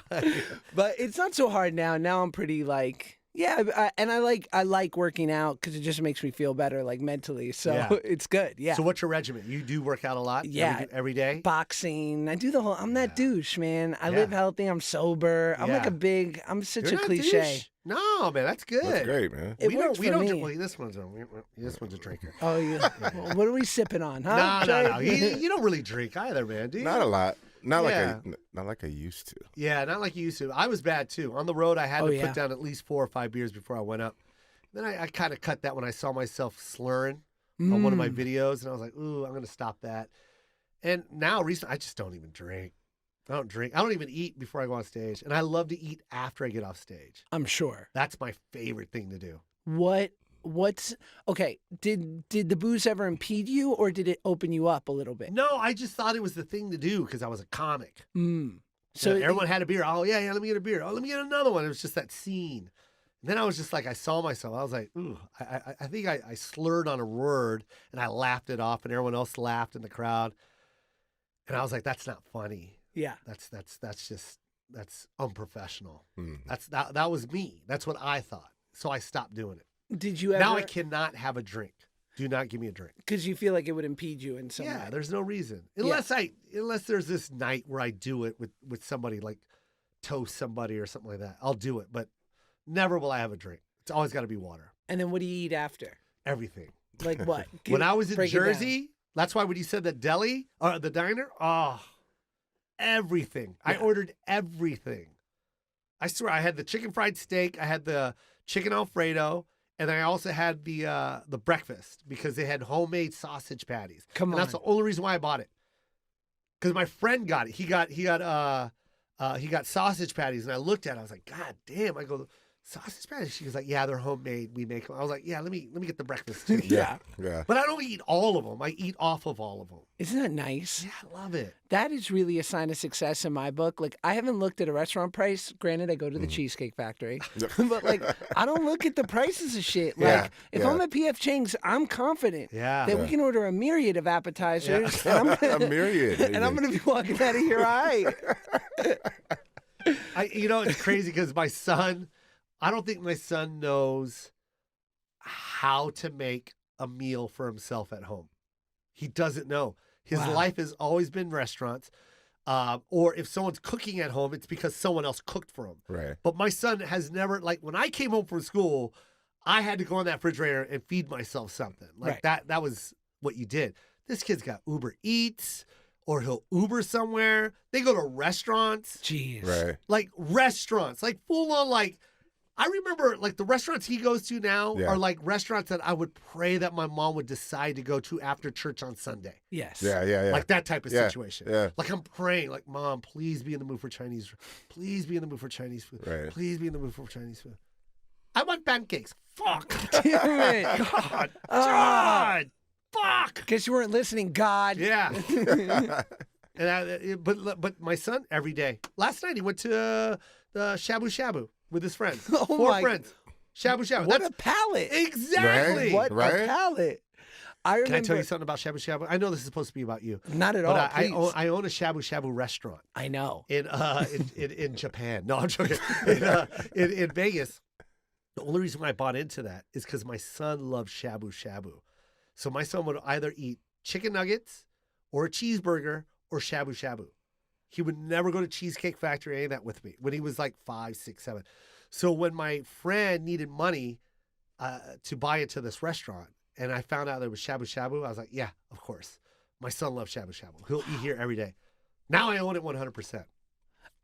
But it's not so hard now. Now I'm pretty like, yeah, and I like working out because it just makes me feel better, like mentally. So Yeah. it's good. Yeah. So what's your regimen? You do work out a lot? Yeah. Every day? Boxing. I do the whole. I'm that douche, man. I Yeah. live healthy. I'm sober. I'm like Yeah. I'm such You're a not cliche. douche. No, man, that's good. That's great, man. It we works don't. We for don't. me. Well, this one's a drinker. Oh, yeah. Well, what are we sipping on, huh? No. Jay? You don't really drink either, man. Do you? Not a lot. Not Yeah. like I used to. Yeah, not like you used to. I was bad too. On the road, I had to put down at least 4 or 5 beers before I went up. Then I kind of cut that when I saw myself slurring on one of my videos, and I was like, ooh, I'm going to stop that. And now, recently, I just don't even drink. I don't drink. I don't even eat before I go on stage. And I love to eat after I get off stage. I'm sure. That's my favorite thing to do. What's okay? Did the booze ever impede you, or did it open you up a little bit? No, I just thought it was the thing to do because I was a comic. So everyone had a beer. Oh, yeah, let me get a beer. Oh, let me get another one. It was just that scene. And then I was just like, I saw myself. I was like, ooh, I think I slurred on a word and I laughed it off and everyone else laughed in the crowd. And I was like, that's not funny. Yeah. That's unprofessional. That was me. That's what I thought. So I stopped doing it. Did you ever? Now I cannot have a drink. Do not give me a drink. Because you feel like it would impede you in some way. Yeah, there's no reason. Unless there's this night where I do it with somebody, like toast somebody or something like that. I'll do it, but never will I have a drink. It's always got to be water. And then what do you eat after? Everything. Like what? When I was in Break it down. Jersey, that's why when you said the deli or the diner, everything. Yeah. I ordered everything. I swear, I had the chicken fried steak, I had the chicken Alfredo, and I also had the breakfast because they had homemade sausage patties. Come and that's the only reason why I bought it. Because my friend got it. He got sausage patties, and I looked at it. I was like, God damn! I go, sausage patties. She was like, yeah, they're homemade. We make them. I was like, yeah, let me get the breakfast too. Yeah. But I don't eat all of them. I eat off of all of them. Isn't that nice? Yeah, I love it. That is really a sign of success in my book. Like, I haven't looked at a restaurant price. Granted, I go to the Cheesecake Factory. But, like, I don't look at the prices of shit. Like, if I'm at P.F. Chang's, I'm confident that we can order a myriad of appetizers. And I'm gonna, A myriad. And I'm going to be walking out of here, all right. It's crazy because my son, I don't think my son knows how to make a meal for himself at home. He doesn't know. His life has always been restaurants. Or if someone's cooking at home, it's because someone else cooked for him. Right. But my son has never, like when I came home from school, I had to go in that refrigerator and feed myself something. Like that was what you did. This kid's got Uber Eats, or he'll Uber somewhere. They go to restaurants. Jeez. Right. Like restaurants, like full on, like, I remember like the restaurants he goes to now are like restaurants that I would pray that my mom would decide to go to after church on Sunday. Yes. Yeah. Like that type of situation. Yeah. Like I'm praying, like, Mom, please be in the mood for Chinese. Please be in the mood for Chinese food. Right. Please be in the mood for Chinese food. I want pancakes. Fuck. Damn it. God. Fuck. Because you weren't listening, God. Yeah. But my son, every day. Last night he went to the Shabu Shabu with his friends. Oh 4 friends. Shabu Shabu. What a palate. Exactly. What a palate. I remember. Can I tell you something about Shabu Shabu? I know this is supposed to be about you. Not at all. But Please. I own a Shabu Shabu restaurant I know. in Japan. No, I'm joking. In Vegas. The only reason why I bought into that is because my son loves Shabu Shabu. So my son would either eat chicken nuggets or a cheeseburger or Shabu Shabu. He would never go to Cheesecake Factory or any of that with me when he was like 5, 6, 7. So when my friend needed money to buy into this restaurant, and I found out there was Shabu Shabu, I was like, yeah, of course. My son loves Shabu Shabu. He'll eat here every day. Now I own it 100%.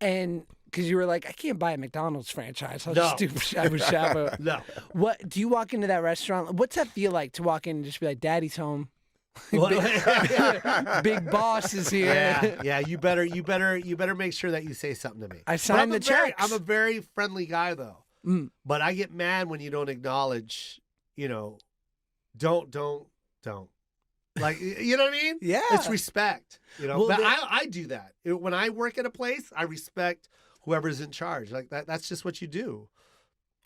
And because you were like, I can't buy a McDonald's franchise. I'll just do Shabu Shabu. No. What do you walk into that restaurant? What's that feel like to walk in and just be like, Daddy's home? Big boss is here. Yeah. You better make sure that you say something to me. I signed the checks. I'm a very friendly guy though. But I get mad when you don't acknowledge, don't. Like, you know what I mean? Yeah. It's respect, Well, but I do that. When I work at a place, I respect whoever's in charge. Like that's just what you do.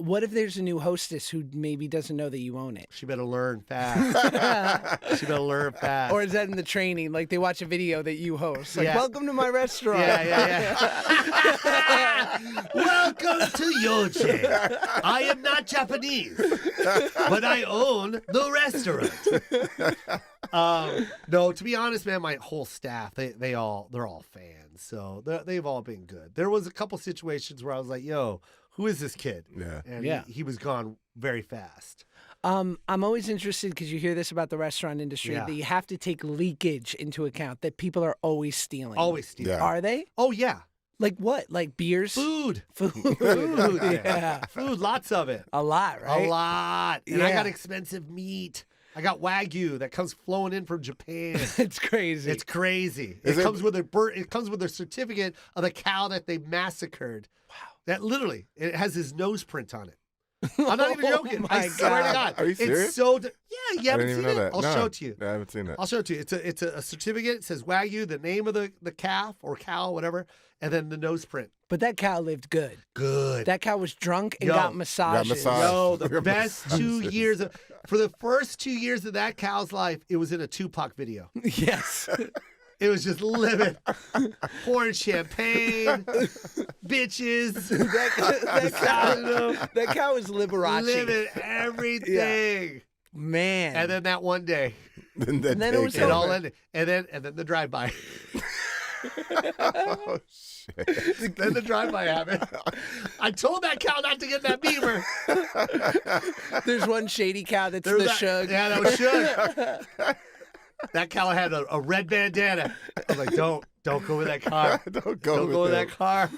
What if there's a new hostess who maybe doesn't know that you own it? She better learn fast. Or is that in the training? Like they watch a video that you host. Like, welcome to my restaurant. Yeah. Welcome to Yoje. I am not Japanese, but I own the restaurant. No, to be honest, man, my whole staff, they're all fans. So they've all been good. There was a couple situations where I was like, yo, who is this kid? Yeah. And he was gone very fast. I'm always interested because you hear this about the restaurant industry Yeah. that you have to take leakage into account, that people are always stealing. Always steal. Yeah. Are they? Oh yeah. Like what? Like beers? Food. Food. Food. Yeah. Food. Lots of it. A lot, right? A lot. And I Yeah. got expensive meat. I got Wagyu that comes flowing in from Japan. It's crazy. It's crazy. Is It it- comes with it comes with a certificate of the cow that they massacred. Wow. That literally, it has his nose print on it. I'm not even Oh joking. my I swear to God. God. Are you serious? It's so yeah, you I haven't didn't even seen know it? that. I'll No. show it to you. I haven't seen that. I'll show it to you. It's a certificate. It says Wagyu, the name of the calf or cow, whatever, and then the nose print. But that cow lived good. Good. That cow was drunk and Yo. got massages. massage. Yo, the Real best 2 years for the first 2 years of that cow's life, it was in a Tupac video. Yes. It was just living, pouring champagne, bitches. that cow is Liberace. Living everything. Man. And then that one day, then then it was it over. all ended. And then the drive-by. Oh shit! Then the drive-by happened. I told that cow not to get that beaver. There's one shady cow that's There was the that- shug. Yeah, that was Shug. That cow had a red bandana. I was like, don't go with that car. Don't go Don't go with him. that car.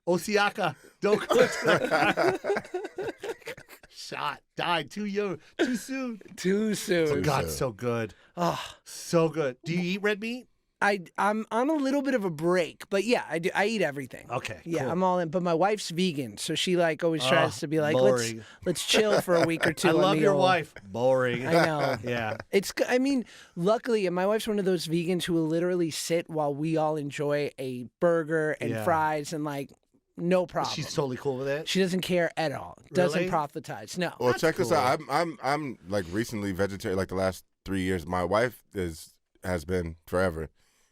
Osiaka, don't go with that car. Shot, died too young, too soon. Too soon. God, soon. so good. Oh, So good. Do you eat red meat? I'm on a little bit of a break, but yeah, I do. I eat everything. Okay. Yeah, cool. I'm all in. But my wife's vegan, so she like always tries to be like, boring. let's chill for a week or two. I on love the your old- wife. Boring. I know. Yeah. I mean, luckily, and my wife's one of those vegans who will literally sit while we all enjoy a burger and Yeah. fries and like no problem. She's totally cool with it. She doesn't care at all. Doesn't Really? proselytize. No. Well, That's check this cool. out. I'm like recently vegetarian. Like the last 3 years, my wife has been forever,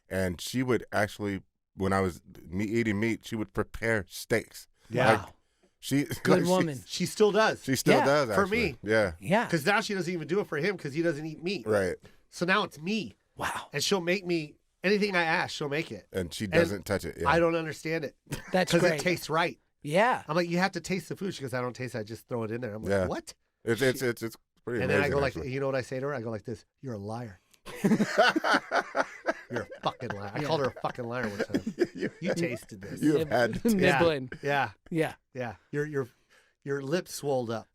and she would actually, when I was eating meat, she would prepare steaks. Yeah. Like, she Good like, woman. She still does. She still Yeah, does for actually. me. Yeah. Yeah. Because now she doesn't even do it for him because he doesn't eat meat. Right. So now it's me. Wow. And she'll make me anything I ask, she'll make it. And she doesn't touch it. Yeah. I don't understand it. That's Because great. it tastes right. Yeah. I'm like, you have to taste the food. She goes, I don't taste it. I just throw it in there. I'm like, Yeah. what? It's pretty And amazing. then I go like, actually. you know what I say to her? I go like this, you're a liar. You're a fucking liar. I Yeah. called her a fucking liar one time. You tasted this. You have had to taste Yeah. Nibbling. Yeah. Yeah. Yeah. Your lips swelled up.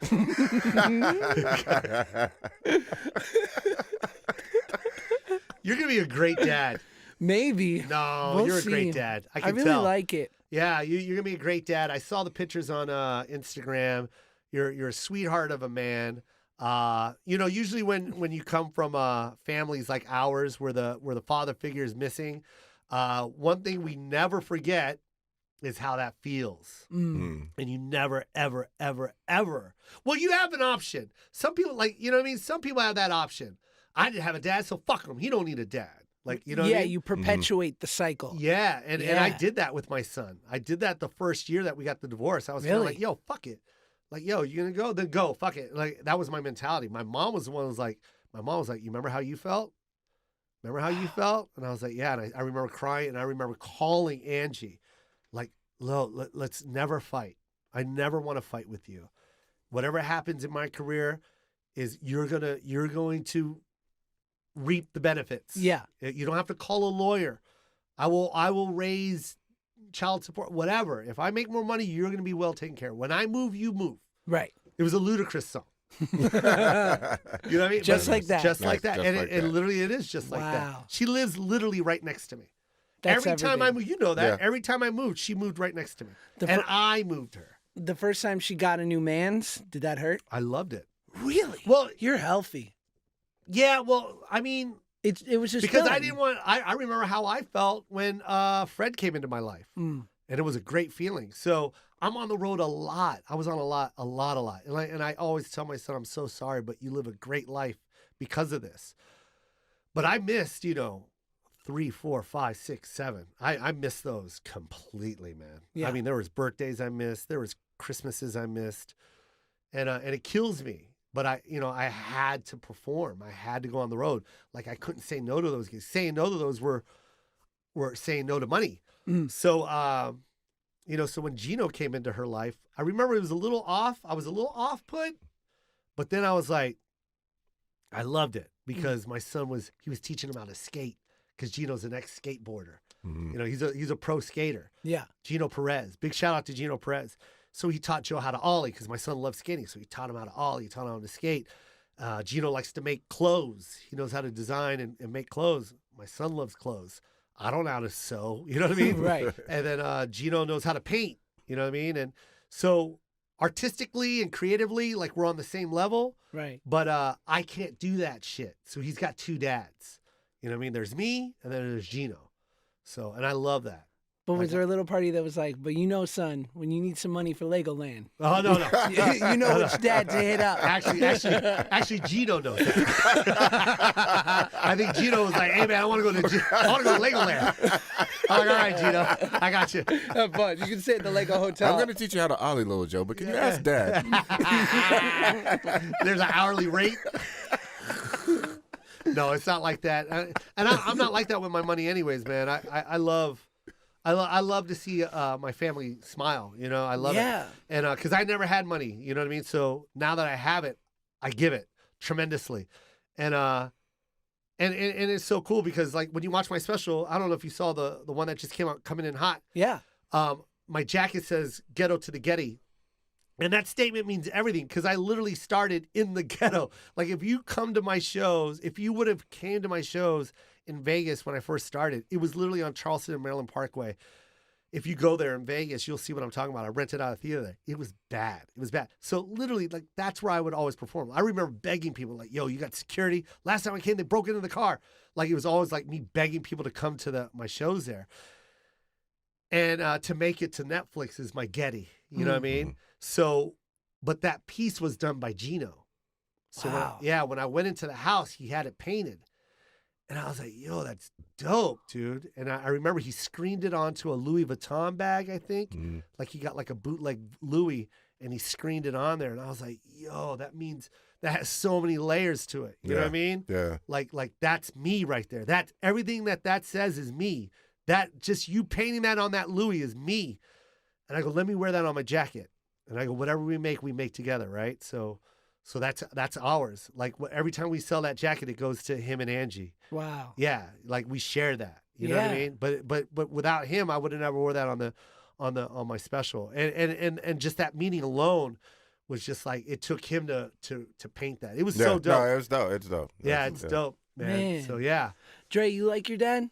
You're gonna be a great dad. Maybe. No, We'll you're a see. great dad. I can really tell. like it. Yeah, you're gonna be a great dad. I saw the pictures on Instagram. You're a sweetheart of a man. Usually when you come from families like ours where the father figure is missing, one thing we never forget is how that feels. Mm. And you never, ever, ever, ever. Well, you have an option. Some people you know what I mean? Some people have that option. I didn't have a dad, so fuck him. He don't need a dad. Like, you know what I mean? You perpetuate the cycle. Yeah, and I Yeah. did that with my son. I did that the first year that we got the divorce. I was kind of Really? like, yo, fuck it. Like, yo, you gonna go? Then go. Fuck it. Like, that was my mentality. My mom was the one who was like, you remember how you felt? Remember how you felt? And I was like, yeah. And I remember crying, and I remember calling Angie, like, let's never fight. I never want to fight with you. Whatever happens in my career is you're going to reap the benefits. Yeah. You don't have to call a lawyer. I will raise child support, whatever. If I make more money, you're going to be well taken care of. When I move, you move. Right. It was a ludicrous song. You know what I mean? Just But like that. Just Nice, like that. just And like it that. literally it is just like Wow. that. She lives literally right next to me. That's Every time I everything. move, you know that. Yeah. Every time I moved, she moved right next to me. The And fir- I moved her. The first time she got a new man's, did that hurt? I loved it. Really? Well, You're healthy. yeah, well, I mean, It was just because I done. didn't want, I remember how I felt when Fred came into my life. Mm. And it was a great feeling. So I'm on the road a lot. I was on a lot. And I always tell my son, I'm so sorry, but you live a great life because of this. But I missed, 3, 4, 5, 6, 7. I missed those completely, man. Yeah. I mean, there was birthdays I missed. There was Christmases I missed. And it kills me. But I had to perform. I had to go on the road. Like I couldn't say no to those gigs. Saying no to those were saying no to money. Mm. So, so when Gino came into her life, I remember it was a little off. I was a little off put, But then I was like, I loved it because my son was teaching him how to skate because Gino's an ex-skateboarder. Mhm. You know, he's a pro skater. Yeah. Gino Perez. Big shout out to Gino Perez. So he taught Joe how to ollie because my son loves skating. So he taught him how to ollie, he taught him how to skate. Gino likes to make clothes. He knows how to design and make clothes. My son loves clothes. I don't know how to sew. You know what I mean? Right. And then Gino knows how to paint. You know what I mean? And so artistically and creatively, like we're on the same level. Right. But I can't do that shit. So he's got two dads. You know what I mean? There's me and then there's Gino. So, and I love that. But was there a little party that was like, but you know, son, when you need some money for Legoland, Oh, no. you know which dad to hit up. Actually, Gino knows that. I think Gino was like, hey, man, I want to go to Legoland. I'm like, all right, Gino, I got you. Have fun. You can stay at the Lego Hotel. I'm going to teach you how to ollie, little Joe, but can you ask Dad? There's an hourly rate. No, it's not like that. I'm not like that with my money anyways, man. I love to see my family smile. You know, I love it. And because I never had money, you know what I mean? So now that I have it, I give it tremendously. And it's so cool because like when you watch my special, I don't know if you saw the one that just came out, Coming In Hot. Yeah. My jacket says "Ghetto to the Getty." And that statement means everything because I literally started in the ghetto. Like if you come to my shows, if you would have came to my shows in Vegas when I first started, it was literally on Charleston and Maryland Parkway. If you go there in Vegas, you'll see what I'm talking about. I rented out a theater there. It was bad. It was bad. So literally, like that's where I would always perform. I remember begging people like, yo, you got security? Last time I came, they broke into the car. Like it was always like me begging people to come to my shows there. And to make it to Netflix is my Getty. You know what I mean? So, but that piece was done by Gino. So Wow. when I went into the house, he had it painted. And I was like, yo, that's dope, dude. And I remember he screened it onto a Louis Vuitton bag, I think. Like he got like a bootleg Louis and he screened it on there. And I was like, yo, that means that has so many layers to it. You know what I mean? Yeah. Like that's me right there. That's everything that says is me. That just you painting that on that Louis is me. And I go, let me wear that on my jacket. And I go, whatever we make together, right? So that's ours. Like every time we sell that jacket, it goes to him and Angie. Wow. Yeah, like we share that. You know what I mean? But without him, I would have never wore that on my special. And just that meeting alone was just like it took him to paint that. It was so dope. No, it was dope. It's dope. Yeah, it's dope, man. So yeah. Dre, you like your dad?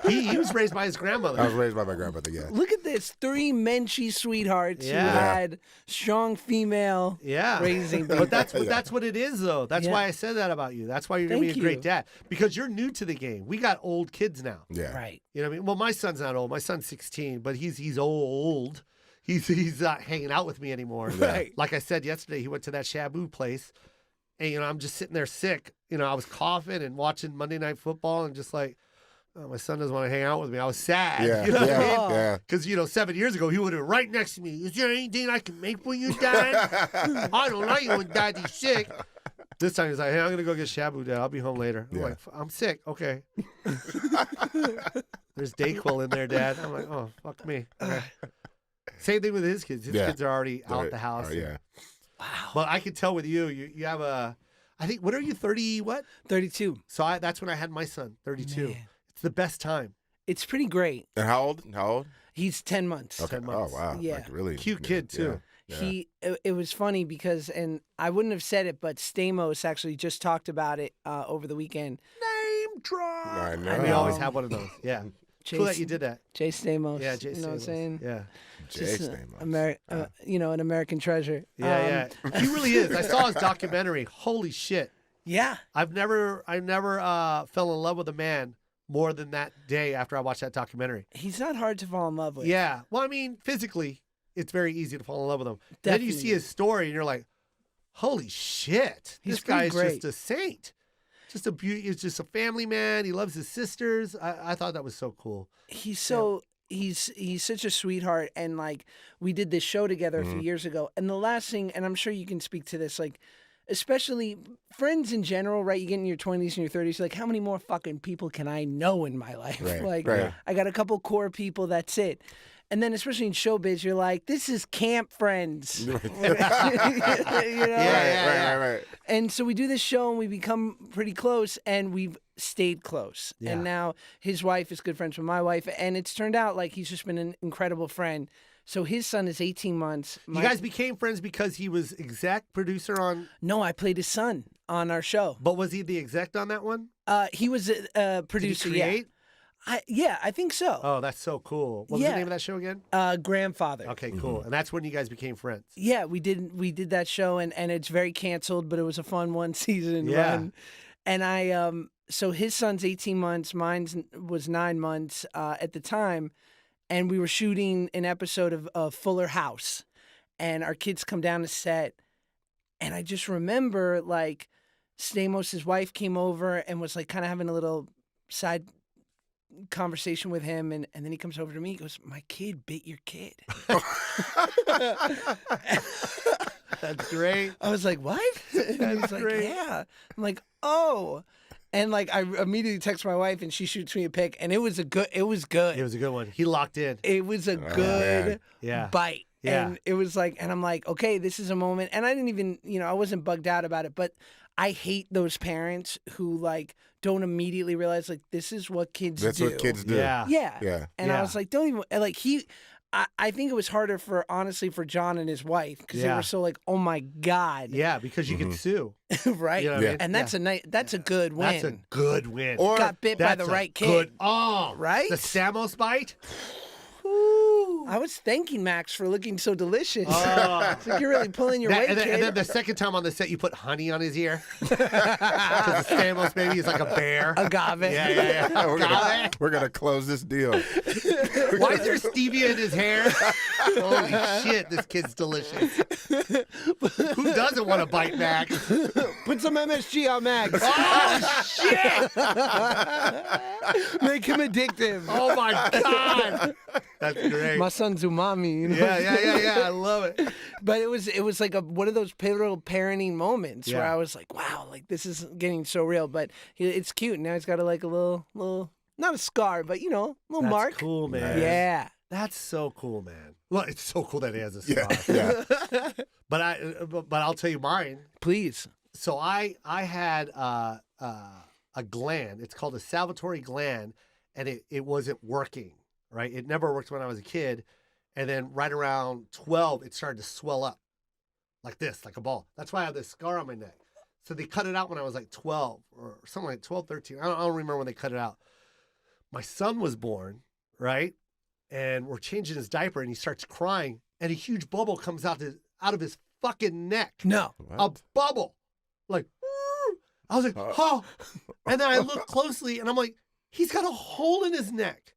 He was raised by his grandmother. I was raised by my grandmother, yeah. Look at this. 3 Menchie sweethearts who had strong female raising. But that's what it is, though. That's why I said that about you. That's why you're going to be a great dad. Because you're new to the game. We got old kids now. Yeah. Right. You know what I mean? Well, my son's not old. My son's 16, but he's old. He's not hanging out with me anymore. Right. Like I said yesterday, he went to that Shabu place. And, you know, I'm just sitting there sick. You know, I was coughing and watching Monday Night Football and just like, oh, my son doesn't want to hang out with me. I was sad. Yeah, you know what I mean? yeah. Because, you know, 7 years ago, he would have been right next to me. Is there anything I can make for you, Dad? I don't like it when Daddy's sick. This time he's like, hey, I'm going to go get Shabu, Dad. I'll be home later. I'm like, I'm sick. Okay. There's Dayquil in there, Dad. I'm like, oh, fuck me. Okay. Same thing with his kids. His kids are already out the house. Yeah. Wow. But I can tell with you have I think, what are you, 30 what? 32. So that's when I had my son, 32. Man. It's the best time. It's pretty great. And how old? He's 10 months. Okay. 10 months. Oh, wow. Yeah. Like, really. Cute kid, too. Yeah. It was funny because, and I wouldn't have said it, but Stamos actually just talked about it over the weekend. Name drop. I know. We always have one of those. Yeah. Jay, Cool that you did that. Jay Stamos. Yeah, Jay Stamos. You know what I'm saying? Yeah. Jay Just Stamos. an American treasure. Yeah, yeah. He really is. I saw his documentary. Holy shit. Yeah. I never fell in love with a man more than that day after I watched that documentary. He's not hard to fall in love with. Yeah. Well, I mean, physically, it's very easy to fall in love with him. Then you see Definitely. his story and you're like, holy shit. He's This guy is pretty just a saint. Just a beauty. He's just a family man. He loves his sisters. I thought that was so cool. He's so he's such a sweetheart, and like we did this show together a few years ago, and the last thing, and I'm sure you can speak to this, like especially friends in general, right? You get in your 20s and your 30s, like how many more fucking people can I know in my life? Right, Like right. I got a couple core people, that's it. And then, especially in showbiz, you're like, this is camp friends. Right. Right. And so we do this show and we become pretty close, and we've stayed close. Yeah. And now his wife is good friends with my wife, and it's turned out like he's just been an incredible friend. So his son is 18 months. You guys became friends because he was exec producer on. No, I played his son on our show. But was he the exec on that one? He was a producer. Did he create? Yeah, I think so. Oh, that's so cool. What was the Yeah. name of that show again? Grandfather. Okay, cool. And that's when you guys became friends. Yeah, we did that show, and it's very canceled, but it was a fun one season run. And I so his son's 18 months, mine was 9 months at the time, and we were shooting an episode of Fuller House, and our kids come down to set, and I just remember like Stamos' wife came over and was like kind of having a little side conversation with him, and then he comes over to me, he goes, my kid bit your kid. That's great. I was like, what? And he's like, great. yeah. I'm like, oh. And like I immediately text my wife, and she shoots me a pic, and it was good. It was a good one. He locked in. It was a good man. Yeah. bite. Yeah. And it was like, and I'm like, okay, this is a moment. And I didn't even, I wasn't bugged out about it, but I hate those parents who like don't immediately realize like this is what kids That's do. what kids do. Yeah. Yeah. Yeah. And Yeah. I was like, don't even like I think it was harder honestly for John and his wife, because they Yeah. were so like, oh my God. Yeah, because you could sue. Right. You know what I mean? And that's that's a good win. That's a good win. Or Got bit by That's the a right kid. Good. Oh, Right? The Stamos bite. I was thanking Max for looking so delicious. Oh. It's like you're really pulling your weight, and kid. then the second time on the set, you put honey on his ear. Because the Stamos baby is like a bear. Agave. Yeah. we're gonna close this deal. Why is there stevia in his hair? Holy shit, this kid's delicious. Who doesn't want to bite Max? Put some MSG on Max. Oh, shit! Make him addictive. Oh, my God. That's great. My son's umami. Yeah. I love it. But it was like one of those pivotal parenting moments where Yeah. I was like, wow, like this is getting so real. But it's cute. Now he's got a little, not a scar, but little That's mark. cool, man. Yeah. That's so cool, man. Well, it's so cool that he has a scar. Yeah. But I'll tell you mine. Please. So I had a gland. It's called a salivatory gland, and it wasn't working. Right, it never worked when I was a kid, and then right around 12, it started to swell up, like this, like a ball. That's why I have this scar on my neck. So they cut it out when I was like 12 or something like 12, 13. I don't remember when they cut it out. My son was born, right, and we're changing his diaper, and he starts crying, and a huge bubble comes out of his fucking neck. No. A bubble, like. I was like, oh, and then I looked closely, and I'm like, he's got a hole in his neck.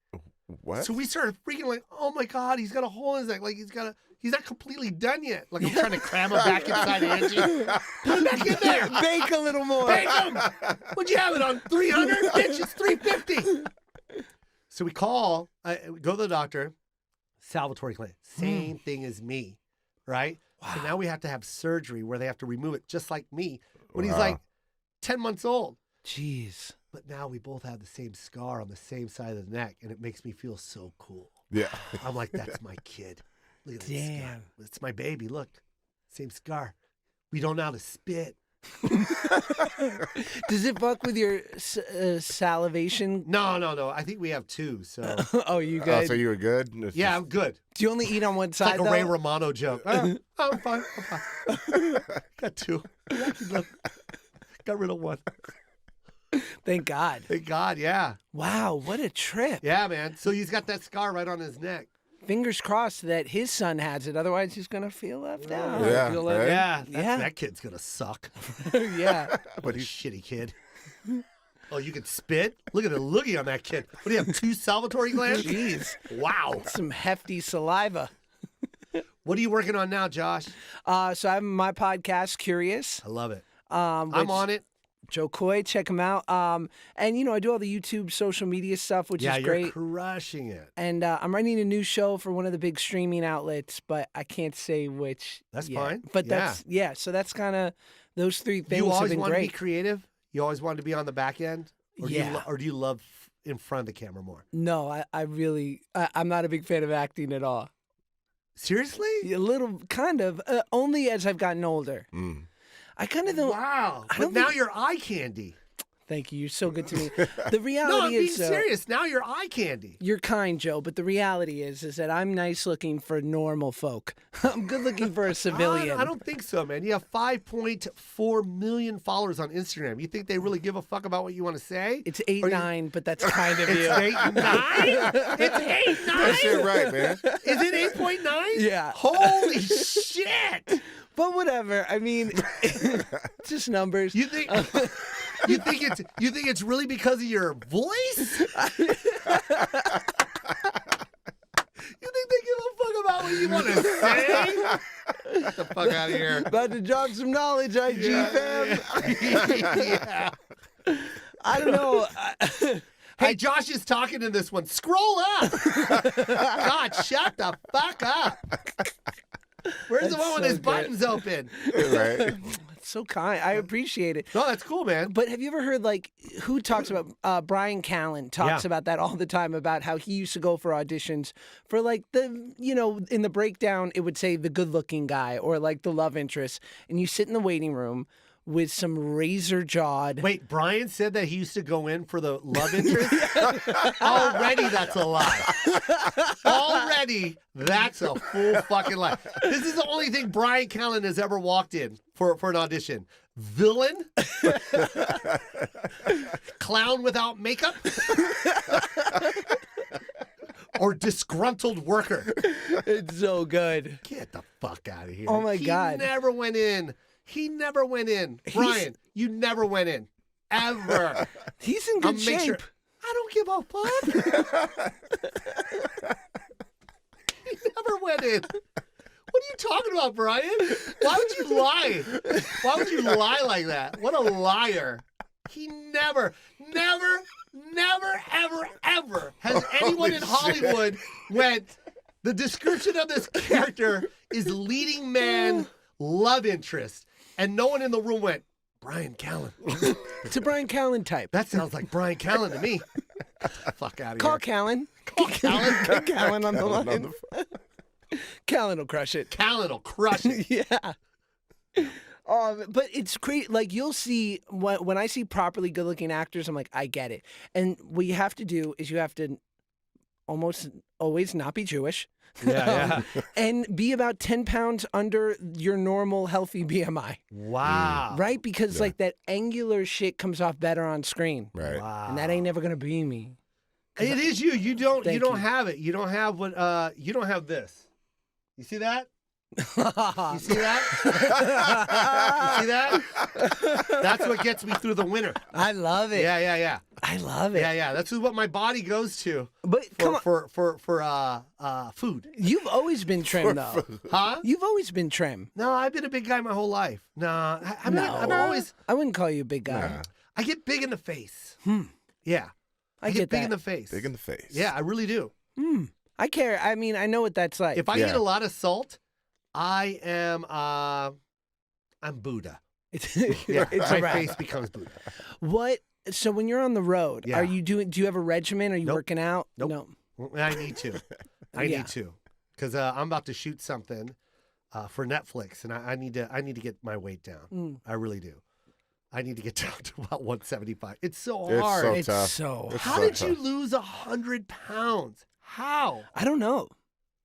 What? So we started freaking like, oh my God, he's got a hole in his neck. Like he's not completely done yet. Like I'm trying to cram him back inside Angie. Put him back in there. Bake a little more. Bake him. What'd you have it on? 300? Bitch, it's 350. So we go to the doctor, salivatory gland, same thing as me, right? Wow. So now we have to have surgery where they have to remove it just like me when he's like 10 months old. Jeez. But now we both have the same scar on the same side of the neck, and it makes me feel so cool. Yeah. I'm like, that's my kid. Look at this scar. Damn. It's my baby. Look, same scar. We don't know how to spit. Does it fuck with your salivation? No. I think we have two. So Oh, you guys. So you were good? It's yeah, just- I'm good. Do you only eat on one It's side, like a Ray though? Romano joke. I'm fine. Got two. Got rid of one. Thank God. Thank God. Yeah. Wow, what a trip. Yeah, man. So he's got that scar right on his neck. Fingers crossed that his son has it. Otherwise, he's going to feel left out. Yeah, Feel like- right? Yeah. Yeah. That kid's gonna suck. Yeah. What a shitty kid. Oh, you can spit? Look at the loogie on that kid. What do you have, 2 salivatory glands? Jeez. Wow. Some hefty saliva. What are you working on now, Josh? So I have my podcast, Curious. I love it. I'm on it. Joe Koy, check him out. And, I do all the YouTube social media stuff, which Yeah, is you're great. crushing it. And I'm writing a new show for one of the big streaming outlets, but I can't say which. That's yet. fine. But Yeah. so that's kind of, those 3 things You have always been wanted to be great. creative? You always wanted to be on the back end? Or Yeah. Do you love in front of the camera more? No, I'm not a big fan of acting at all. Seriously? A little, kind of, only as I've gotten older. I kind of don't. Wow. I But don't now think- you're eye candy. Thank you. You're so good to me. The No, reality I'm being is, though, serious. Now you're eye candy. you're kind, Joe, but the reality is that I'm nice looking for normal folk. I'm good looking for a civilian. I don't think so, man. You have 5.4 million followers on Instagram. You think they really give a fuck about what you want to say? It's 8'9", but that's kind of It's you. 8'9"? It's 8'9"? That shit right, man. Is it 8.9? Yeah. Holy shit! But whatever. I mean, just numbers. You think it's really because of your voice? You think they give a fuck about what you want to say? Get the fuck out of here. About to drop some knowledge, IG fam. Yeah. I don't know. Hey, Josh is talking in this one. Scroll up. God, shut the fuck up. Where's the That's one with so his good. buttons open? Right. It's so kind. I appreciate it. No, that's cool, man. But have you ever heard, like, who talks about, Brian Callen talks Yeah. about that all the time, about how he used to go for auditions for, like, in the breakdown, it would say the good looking guy or, like, the love interest. And you sit in the waiting room with some razor jawed. Wait, Brian said that he used to go in for the love interest? Already, that's a lie. Already, that's a full fucking lie. This is the only thing Brian Callen has ever walked in for an audition. Villain? Clown without makeup? Or disgruntled worker? It's so good. Get the fuck out of here. Oh, my God. He never went in. Brian, you never went in. Ever. He's in I'll good make shape. sure. I don't give a fuck. He never went in. What are you talking about, Brian? Why would you lie? Why would you lie like that? What a liar. He never, ever has anyone in Hollywood went, the description of this character is leading man love interest. And no one in the room went, Brian Callen. It's a Brian Callen type. That sounds like Brian Callen to me. Fuck out of Call here. Callen. Call Callen. Get Callen on the On line. the- Callen will crush it. Callen will crush it. Yeah. But it's crazy. Like, you'll see when I see properly good-looking actors, I'm like, I get it. And what you have to do is you have to almost always not be Jewish. Yeah. And be about 10 pounds under your normal healthy BMI. Wow. Right? Because like that angular shit comes off better on screen. Right. Wow. And that ain't never gonna be me. It is you. You don't Thank you. have it. You don't have what you don't have this. You see that? You see that? You see that? That's what gets me through the winter. I love it. Yeah. I love it. Yeah. That's what my body goes to But come on, for food. you've always been trim though. Huh? You've always been trim. No, I've been a big guy my whole life. No, I'm always. I wouldn't call you a big guy. Nah. I get big in the face. Yeah. I get get big that. in the face. Big in the face. Yeah, I really do. I care. I mean, I know what that's like. If I Yeah. eat a lot of salt, I am I'm Buddha. It's, Yeah, it's my a wrap. face becomes Buddha. What? So when you're on the road, Yeah. are you doing? Do you have a regimen? Are you Nope. working out? Nope. No. I need to. I Yeah. need to, because I'm about to shoot something for Netflix, and I need to get my weight down. I really do. I need to get down to about 175. It's so It's hard. so It's tough. so. It's How so did tough. you lose 100 pounds? How? I don't know.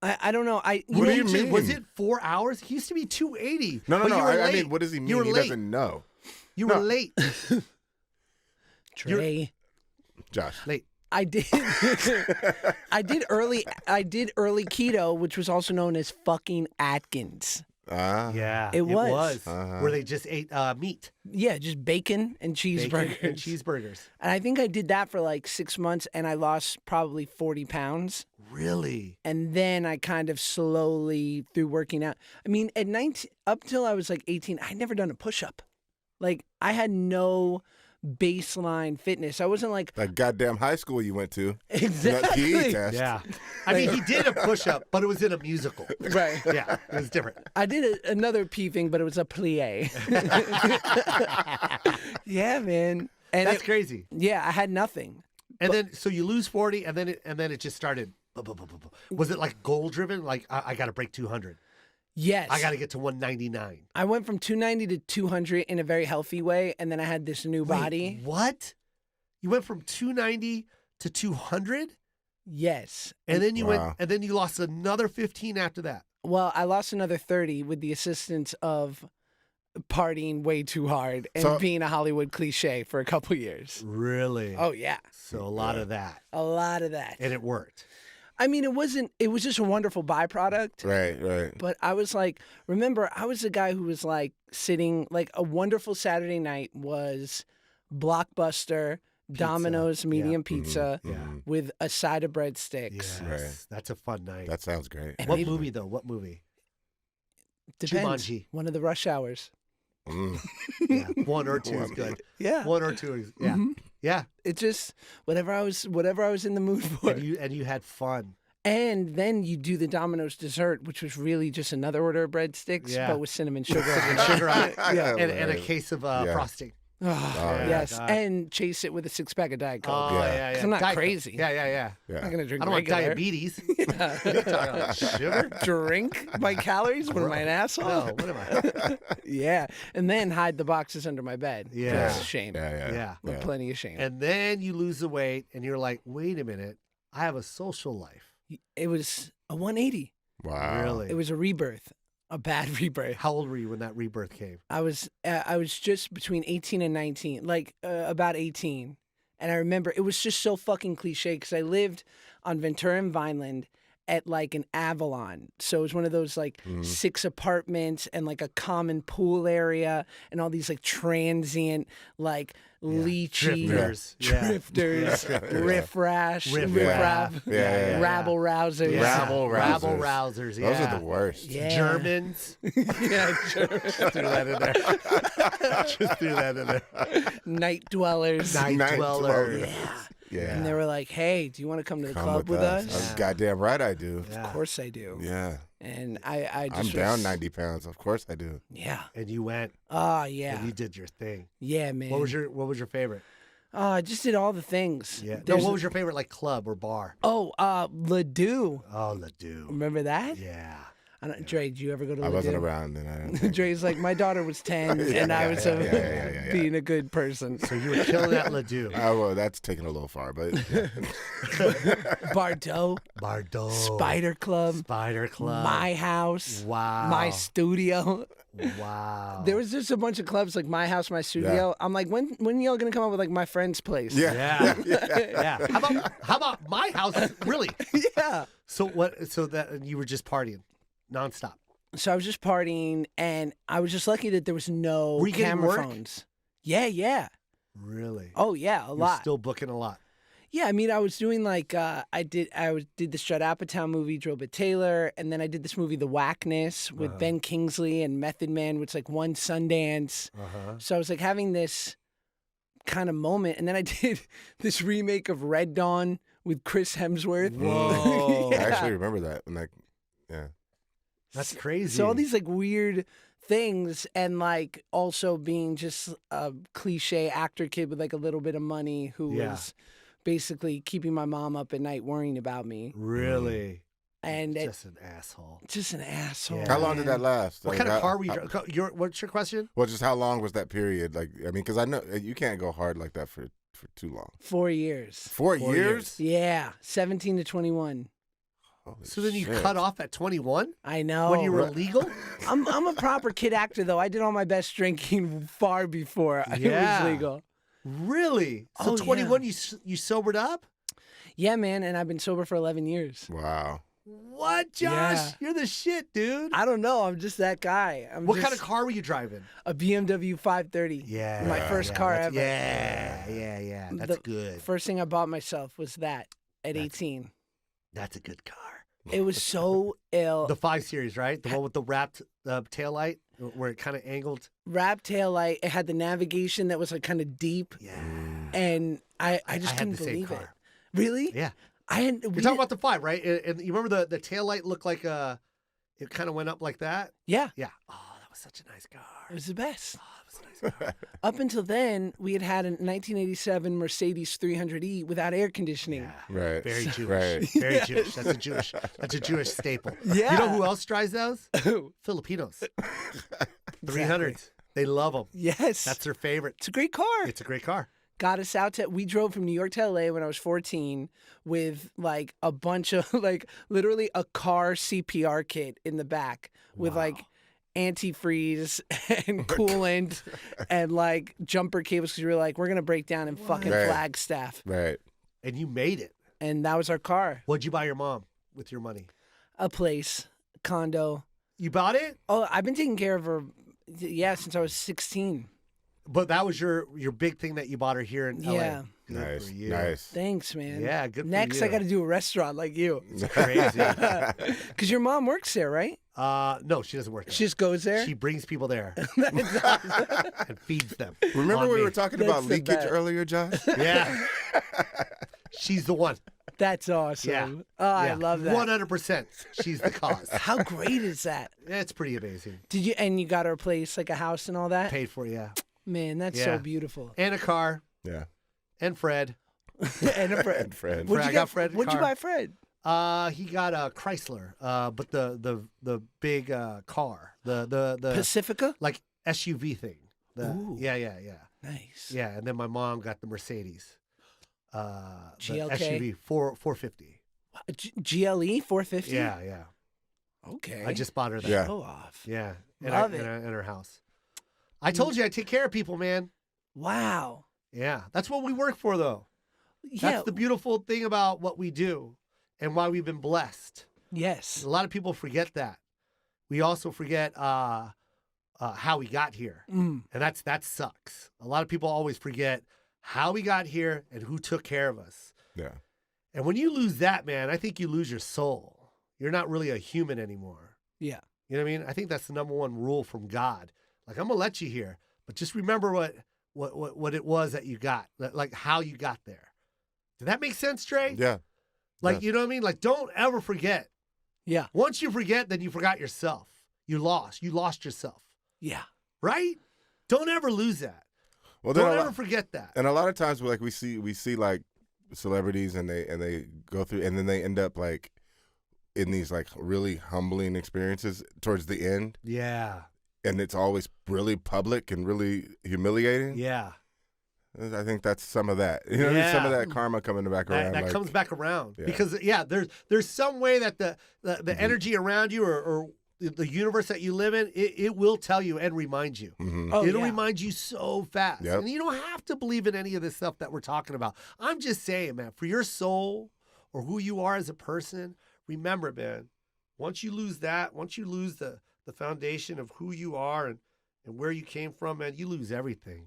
I don't know. What do you mean? Was it 4 hours? He used to be 280. No. but you were I late. mean, what does he mean? You were He late. doesn't know. You were No. late. Trey. Josh. Late. I did. I did early keto, which was also known as fucking Atkins. Yeah, It was. where they just ate meat, Yeah, just bacon and cheeseburgers. bacon, and cheeseburgers. And I think I did that for like 6 months, and I lost probably 40 pounds. Really? And then I kind of slowly, through working out. I mean, at 19, up till I was like 18, I'd never done a push-up. Like, I had no baseline fitness. I wasn't like That goddamn high school you went to. exactly That PE test. Yeah. I mean, he did a push-up, but it was in a musical. right. Yeah, it was different. I did another pee thing, but it was a plie. Yeah, man. And That's crazy. yeah, I had nothing. And then so you lose 40, and then it just started. Was it like goal driven? Like I got to break 200. Yes. I got to get to 199. I went from 290 to 200 in a very healthy way, and then I had this new body. Wait, what? You went from 290 to 200? Yes. And then you went, and then you lost another 15 after that. Well, I lost another 30 with the assistance of partying way too hard and being a Hollywood cliche for a couple years. Really? Oh, yeah. So a lot of that. A lot of that. And it worked. I mean, it was just a wonderful byproduct. Right. But I was like, remember, I was the guy who was like sitting, like a wonderful Saturday night was Blockbuster, Domino's medium pizza with a side of breadsticks. Yes. Right. That's a fun night. That sounds great. And What movie, though? What movie? Depends. Jumanji. One of the rush hours. Yeah. One or two is good. Yeah. One or two is, yeah. Yeah. It just, whatever I was in the mood for. And you had fun. And then you do the Domino's dessert, which was really just another order of breadsticks, but with cinnamon sugar. And sugar on it. Yeah. And a case of frosting. Oh, yes. God. And chase it with a 6-pack of Diet Coke. Oh, yeah. 'Cause I'm not Diet Coke. crazy. Yeah. I'm not going to drink I don't want regular. diabetes. Sugar? Drink my calories? What am I, an asshole? No, what am I? Yeah. And then hide the boxes under my bed. Yeah. That's a shame. Yeah. With plenty of shame. And then you lose the weight, and you're like, wait a minute, I have a social life. It was a 180. Wow. Really? It was a rebirth. A bad rebirth. How old were you when that rebirth came? I was just between 18 and 19, like about 18. And I remember it was just so fucking cliche because I lived on Ventura and Vineland at like an Avalon. So it was one of those like 6 apartments and like a common pool area and all these like transient like lychee drifters, riffraff, rabble rousers. Rabble Rabble rousers. Those are the worst. Yeah. Germans. Yeah, Just threw that in there. Just threw that in there. night dwellers. Night dwellers. Yeah. And they were like, "Hey, do you want to come to the club with us?" That's goddamn right I do. Yeah. Of course I do. Yeah. And I just I'm was, down 90 pounds. Of course I do. Yeah. And you went. Oh yeah. And you did your thing. Yeah, man. What was your favorite? Oh, I just did all the things. Yeah. No, There's what was your favorite like club or bar? Ledoux. Oh, Ledoux. Remember that? Yeah. I don't, Dre, did you ever go to I Ledoux? wasn't around then. I don't think. Dre's like, my daughter was 10 and I was being a good person. So you were killing that Ledoux. Well, that's taking a little far, but Bardot. Spider Club. My house. Wow. My studio. Wow. There was just a bunch of clubs like My House, My Studio. I'm like, when y'all gonna come up with like My Friend's Place? Yeah. How about my house? Really? Yeah. So what? So that you were just partying, nonstop. So I was just partying, and I was just lucky that there was no Were you getting camera work? phones. Yeah. Really? Oh yeah, a You're lot. still booking a lot. Yeah, I mean, I was doing like I did the Judd Apatow movie, Drillbit Taylor, and then I did this movie, The Whackness, with Ben Kingsley and Method Man, which like won Sundance. So I was like having this kind of moment, and then I did this remake of Red Dawn with Chris Hemsworth. Whoa. I actually remember that. And yeah. That's crazy. So all these like weird things, and like also being just a cliche actor kid with like a little bit of money who was basically keeping my mom up at night worrying about me. Really? And Just an asshole. just an asshole. Yeah. How long did that last? What Like, kind of how- car were you driving? What's your question? Well, just how long was that period? Like, I mean, because I know you can't go hard like that for too long. 4 years. 4 4 years? Yeah, 17 to 21. Holy So then you shit. cut off at 21 I know. when you were illegal? I'm a proper kid actor though. I did all my best drinking far before it Yeah. was legal. Really? So Oh, 21, you sobered up? Yeah, man, and I've been sober for 11 years. Wow. What, Josh? Yeah. You're the shit, dude. I don't know. I'm just that guy. What kind of car were you driving? A BMW 530. Yeah. My first car ever. Yeah. That's The good. First thing I bought myself was that at 18. That's a good car. It was so ill. The 5 Series, right? The one with the wrapped taillight where it kind of angled. Wrap tail light. It had the navigation that was like kind of deep. Yeah. And I just had couldn't the same believe it. car. Really? Yeah. You're You're talking about the 5, right? And you remember the taillight looked like it kind of went up like that? Yeah. Yeah. Oh, that was such a nice car. It was the best. Oh, that Up until then, we had a 1987 Mercedes 300E without air conditioning. Right. Very Jewish. Right. Very Jewish. That's a Jewish staple. Yeah. You know who else drives those? Filipinos. 300s. They love them. Yes. That's their favorite. It's a great car. It's a great car. Got us out to, we drove from New York to LA when I was 14 with like a bunch of like literally a car CPR kit in the back with like antifreeze and coolant and like jumper cables because we were like, we're going to break down in fucking Right. Flagstaff. Right. And you made it. And that was our car. What'd you buy your mom with your money? A place, condo. You bought it? Oh, I've been taking care of her, since I was 16. But that was your big thing that you bought her here in LA. Yeah. Good Nice. for you. Nice. Thanks, man. Yeah, good for Next, you. I got to do a restaurant like you. It's crazy. Because your mom works there, right? No, she doesn't work there. She just goes there? She brings people there That's awesome. and feeds them. Remember on we me. were talking That's about the leakage best. earlier, Josh? Yeah. She's the one. That's awesome. Yeah. Oh, I Yeah. love that. 100%. She's the cause. How great is that? It's pretty amazing. Did you and you got her a place like a house and all that? Paid for, yeah. Man, that's Yeah. so beautiful. And a car. Yeah. And Fred. And a friend. And Fred. What'd I you got get? Fred a What'd you car. buy, Fred? He got a Chrysler, but the big car, the Pacifica. like SUV thing. Ooh. Yeah. Nice. Yeah, and then my mom got the Mercedes, the GLK? SUV 450. GLE 450. Yeah. Okay. I just bought her that. Yeah. Show off. Yeah. Love it. In her house. I told you I take care of people, man. Wow. Yeah, that's what we work for, though. Yeah. That's the beautiful thing about what we do, and why we've been blessed. Yes. A lot of people forget that. We also forget how we got here, Mm. and that sucks. A lot of people always forget how we got here and who took care of us. Yeah. And when you lose that, man, I think you lose your soul. You're not really a human anymore. Yeah. You know what I mean? I think that's the number one rule from God. Like, I'm gonna let you here, but just remember what it was that you got, like how you got there. Did that make sense, Trey? Yeah. Like, Yes. you know what I mean? Like, don't ever forget. Yeah. Once you forget, then you forgot yourself. You lost yourself, Yeah. right? Don't ever lose that. Well, then Don't a ever lot, forget that. and a lot of times, like we see like celebrities, and they go through, and then they end up like in these like really humbling experiences towards the end, Yeah. and it's always really public and really humiliating. Yeah. I think that's some of that. You know, some of that karma coming back around. That like, comes back around Yeah. because there's some way that the energy around you or the universe that you live in, it will tell you and remind you. Mhm. Oh, It'll yeah. remind you so fast. Yep. And you don't have to believe in any of this stuff that we're talking about. I'm just saying, man, for your soul or who you are as a person, remember, man, once you lose that, once you lose the foundation of who you are and where you came from, man, you lose everything.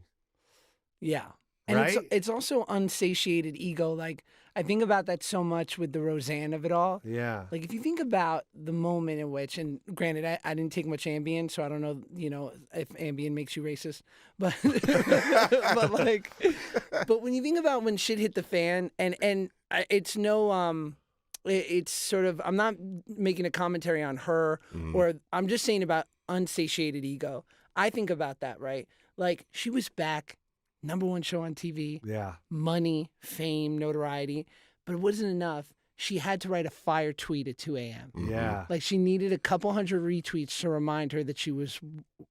Yeah. And Right? it's also unsatiated ego. Like, I think about that so much with the Roseanne of it all. Yeah. Like, if you think about the moment in which, and granted, I didn't take much Ambien, so I don't know, if Ambien makes you racist, but but when you think about when shit hit the fan, and it's no, it's sort of, I'm not making a commentary on her, or I'm just saying about unsatiated ego. I think about that, right? Like, she was back, #1 show on TV, Yeah. money, fame, notoriety, but it wasn't enough. She had to write a fire tweet at 2 a.m. Yeah. Like, she needed a couple hundred retweets to remind her that she was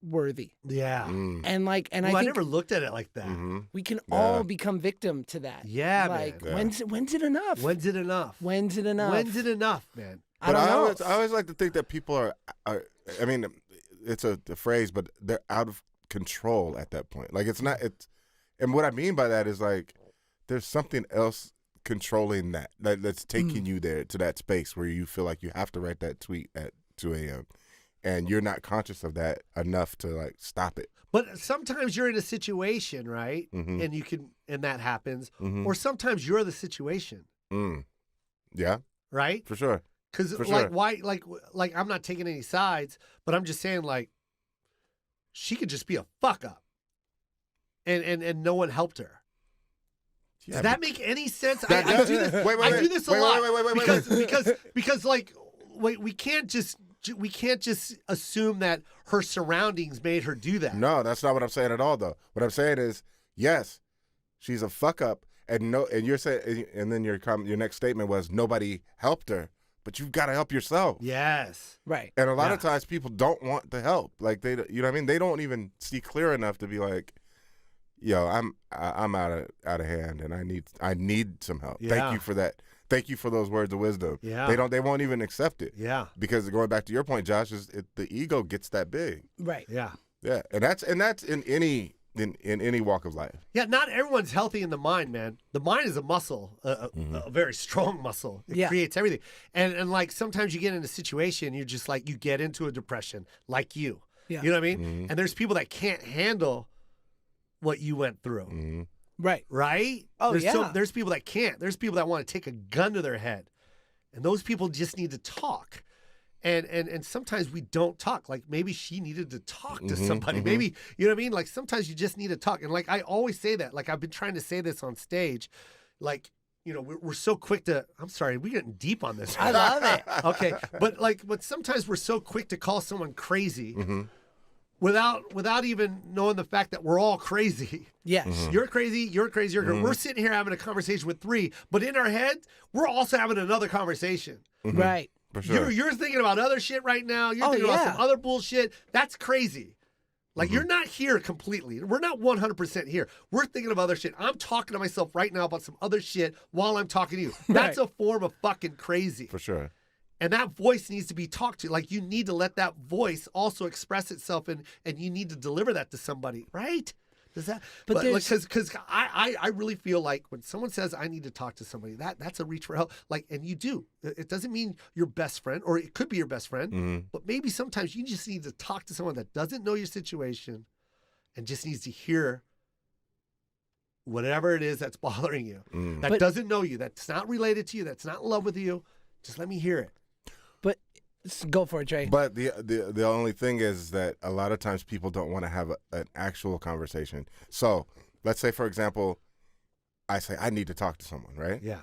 worthy. Yeah. Mm. And Well, I I think never looked at it like that. Mhm. we can Yeah. all become victim to that. Yeah, like, man. Yeah. when's it enough? When's it enough? When's it enough? When's it enough, man? I don't know. I always like to think that people are I mean, it's a phrase, but they're out of control at that point. Like, and what I mean by that is, like, there's something else controlling that's taking you there to that space where you feel like you have to write that tweet at 2 a.m. and you're not conscious of that enough to, like, stop it. But sometimes you're in a situation, right? Mhm. And that happens. Mhm. Or sometimes you're the situation, Mm. Yeah, right? for sure. Because For like sure. why like I'm not taking any sides, but I'm just saying, like, she could just be a fuck up. And no one helped her. Yeah, Does that make any sense? That I does- do this. wait, I do this a wait, lot wait, because like, wait, we can't just we can't just assume that her surroundings made her do that. No, that's not what I'm saying at all, though. What I'm saying is, yes, she's a fuck up, and you're saying, and then your next statement was nobody helped her, but you've got to help yourself. Yes. Right. And a lot of times people don't want the help. Like you know what I mean? They don't even see clear enough to be like, yo, I'm out of hand, and I need some help. Yeah. Thank you for that. Thank you for those words of wisdom. Yeah. They won't even accept it. Yeah. Because going back to your point, Josh, the ego gets that big. Right. Yeah. Yeah. And that's in any walk of life. Yeah, not everyone's healthy in the mind, man. The mind is a muscle, a very strong muscle. It creates everything. And like sometimes you get in a situation, you're just like, you get into a depression, like you. Yeah. You know what I mean? And there's people that can't handle what you went through. Right. Right? Oh, There's people that can't. There's people that want to take a gun to their head. And those people just need to talk. And sometimes we don't talk. Like maybe she needed to talk to somebody. Maybe, you know what I mean? Like sometimes you just need to talk. And like I always say that. Like I've been trying to say this on stage. Like, you know, we're so quick to, I'm sorry, we're getting deep on this. I love it. Okay. But sometimes we're so quick to call someone crazy without even knowing the fact that we're all crazy. Yes. You're crazy, you're crazy, you're crazy. We're sitting here having a conversation with three, but in our head, we're also having another conversation. Right. For sure. You're thinking about other shit right now. You're thinking about some other bullshit. That's crazy. Like you're not here completely. We're not 100% here. We're thinking of other shit. I'm talking to myself right now about some other shit while I'm talking to you. That's a form of fucking crazy. For sure. And that voice needs to be talked to. Like you need to let that voice also express itself, and you need to deliver that to somebody, right? Does that? But because I really feel like when someone says I need to talk to somebody, that's a reach for help. Like, and you do. It doesn't mean your best friend, or it could be your best friend, but maybe sometimes you just need to talk to someone that doesn't know your situation, and just needs to hear whatever it is that's bothering you, that doesn't know you, that's not related to you, that's not in love with you. Just let me hear it. But go for it, Jay. But the only thing is that a lot of times people don't want to have an actual conversation. So let's say, for example, I say, I need to talk to someone, right? Yeah.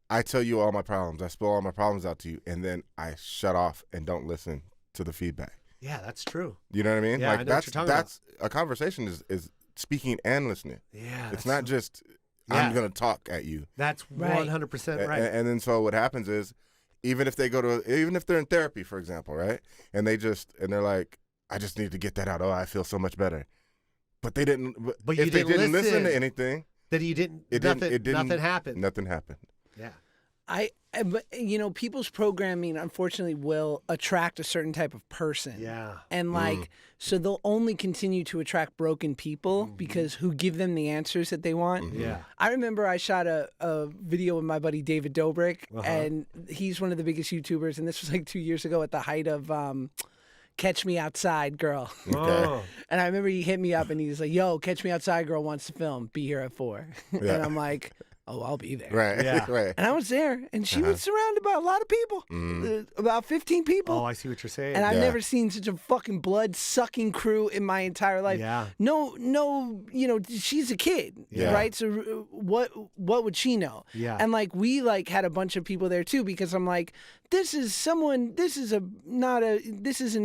I tell you all my problems. I spill all my problems out to you, and then I shut off and don't listen to the feedback. Yeah, that's true. You know what I mean? Yeah, like I know what you're talking that's a conversation is speaking and listening. Yeah. It's not just I'm going to talk at you. That's 100% right. And then so what happens is, even if they're in therapy, for example, right? And they're like, I just need to get that out. Oh, I feel so much better. But they didn't. But if they didn't listen to anything, that you didn't. Nothing happened. Nothing happened. Yeah. But you know, people's programming unfortunately will attract a certain type of person. Yeah. And like, so they'll only continue to attract broken people because who give them the answers that they want. Yeah. I remember I shot a video with my buddy David Dobrik, and he's one of the biggest YouTubers. And this was like 2 years ago at the height of Catch Me Outside Girl. Oh. And I remember he hit me up and he's like, yo, Catch Me Outside Girl wants to film. Be here at 4. And I'm like, oh, I'll be there. Right. Yeah. Right. And I was there, and she was surrounded by a lot of people, about 15 people. Oh, I see what you're saying. And I've never seen such a fucking blood-sucking crew in my entire life. Yeah. No, you know, she's a kid, right? So what would she know? Yeah. And like we like had a bunch of people there too, because I'm like, this isn't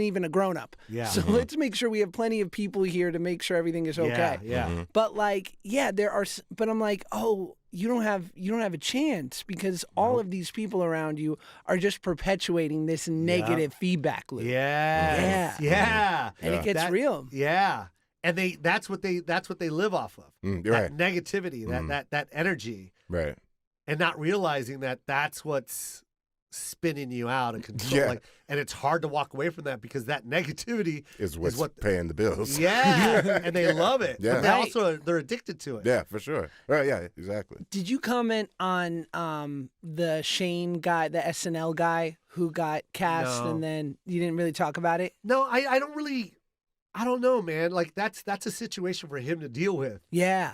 even a grown-up. Yeah. So let's make sure we have plenty of people here to make sure everything is okay. Yeah. But like, there are. But I'm like, oh, you don't have a chance because all of these people around you are just perpetuating this negative feedback loop. Yes. Yeah. And it gets real. Yeah. And that's what they live off of. You're that right. negativity, that energy. Right. And not realizing that that's what's spinning you out of control. Yeah. Like, and it's hard to walk away from that because that negativity Is what's paying the bills. Yeah. And they love it. Yeah. But they're addicted to it. Yeah, for sure. Right. Yeah. Exactly. Did you comment on the Shane guy, the SNL guy who got cast, No. and then you didn't really talk about it? No, I don't know, man. Like that's a situation for him to deal with. Yeah.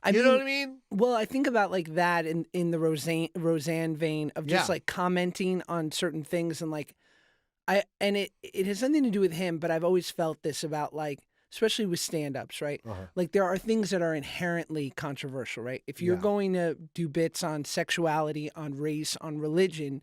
You know what I mean? Well, I think about like that in the Roseanne vein of just like commenting on certain things, and like it has something to do with him, but I've always felt this about like, especially with stand-ups, right? Like there are things that are inherently controversial, right? If you're going to do bits on sexuality, on race, on religion,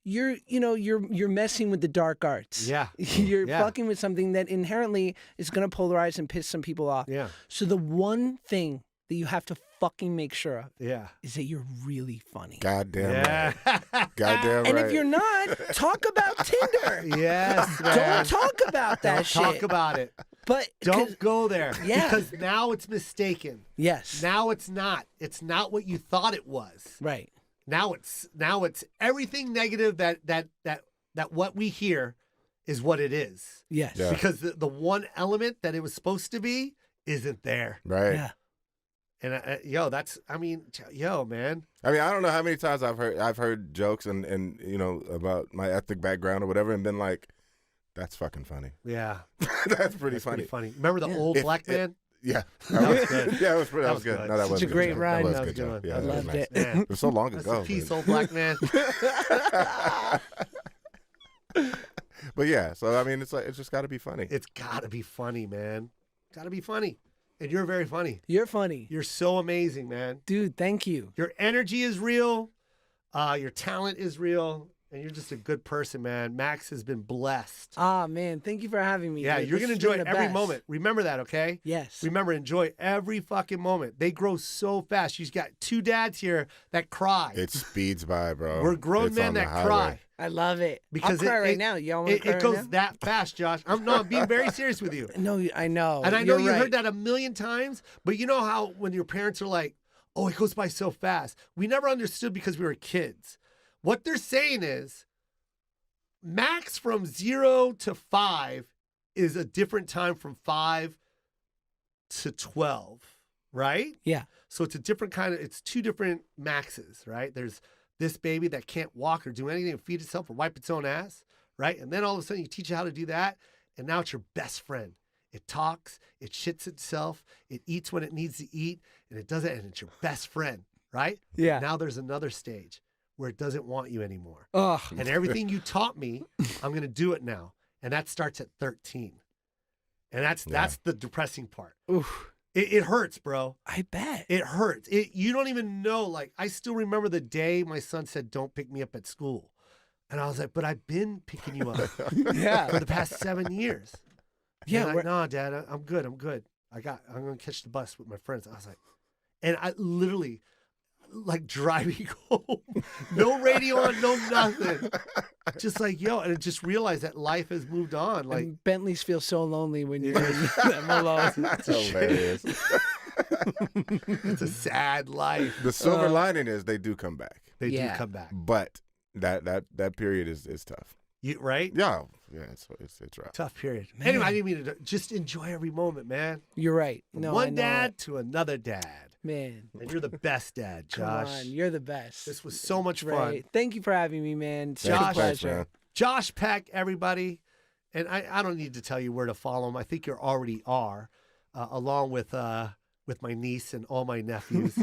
you're messing with the dark arts. Yeah. You're Yeah. fucking with something that inherently is going to polarize and piss some people off. Yeah. So the one thing that you have to fucking make sure of Yeah. is that you're really funny. Goddamn Yeah. right. Goddamn And right. if you're not, talk about Tinder. Yes, man. Don't talk about that Don't shit. talk about it. But Don't go there. Yeah. Because now it's mistaken. yes, Now it's not. It's not what you thought it was. right. Now it's everything negative that what we hear is what it is. Yes. Yeah. Because the one element that it was supposed to be isn't there. Right. Yeah. And man. I mean, I don't know how many times I've heard jokes and about my ethnic background or whatever, and been like, "That's fucking funny." Yeah. That's pretty That's funny. pretty funny. Remember the old black man? Yeah, That was good. Yeah, that was good. good. No, that Such was a good. great Joke. ride. That was That a was good a good joke. one. Yeah, I that was loved nice. it. Man. It was so long Rest ago. in peace, man. old black man. But yeah, so I mean, it's just got to be funny. It's gotta be funny, man. Gotta be funny. And you're very funny. You're funny. You're so amazing, man. Dude, thank you. Your energy is real. Your talent is real. And you're just a good person, man. Max has been blessed. Ah, man, thank you for having me. Yeah, dude. you're This going has to enjoy been the every best. moment. Remember that, okay? Yes. Remember, enjoy every fucking moment. They grow so fast. You've got two dads here that cry. It speeds by, bro. We're grown It's men on the that highway. cry. I love it. Because I'll cry it- right it- now. Y'all want to cry It right goes now? that fast, Josh. I'm being very serious with you. No, I know. And I know You're you right. heard that a million times, but you know how when your parents are like, oh, it goes by so fast. We never understood because we were kids. What they're saying is, Max from 0 to 5 is a different time from 5 to 12, right? Yeah. So it's a different it's two different Maxes, right? There's this baby that can't walk or do anything, feed itself or wipe its own ass, right? And then all of a sudden you teach it how to do that, and now it's your best friend. It talks, it shits itself, it eats when it needs to eat, and it does it, and it's your best friend, right? Yeah. Now there's another stage where it doesn't want you anymore. Ugh. And everything you taught me, I'm going to do it now. And that starts at 13. And that's the depressing part. Oof. It hurts, bro. I bet. It hurts. You don't even know. Like, I still remember the day my son said, don't pick me up at school. And I was like, but I've been picking you up Yeah. for the past 7 years. Yeah, And we're- no, Dad, I'm good. I'm going to catch the bus with my friends. I was like, and I literally, like, driving home, no radio on, no nothing. Just like, yo, and I just realized that life has moved on. Like, And Bentleys feel so lonely when you're in them alone. That's hilarious. it's a sad life. The silver lining is they do come back, They do Yeah. come back. but that period is tough. Right? Yeah, it's rough. Tough period. Man. Anyway, I didn't mean to just enjoy every moment, man. You're right. From No, I one know dad it. to another dad. Man, And you're the best dad, come Josh. on. You're the best. This was so much fun. Great. Thank you for having me, man. Such Josh. a pleasure. Thanks, man. Josh Peck, everybody. And I don't need to tell you where to follow him. I think you already are, along with my niece and all my nephews.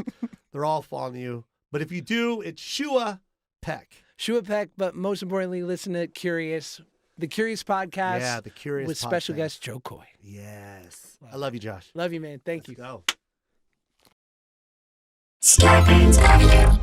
They're all following you. But if you do, it's Shua Peck. Shua Peck, but most importantly, listen to Curious, the Curious podcast. Yeah, the Curious with special podcast. guest Joe Koy. Yes. I love you, Josh. Love you, man. Thank Let's you. go. Starburns Audio.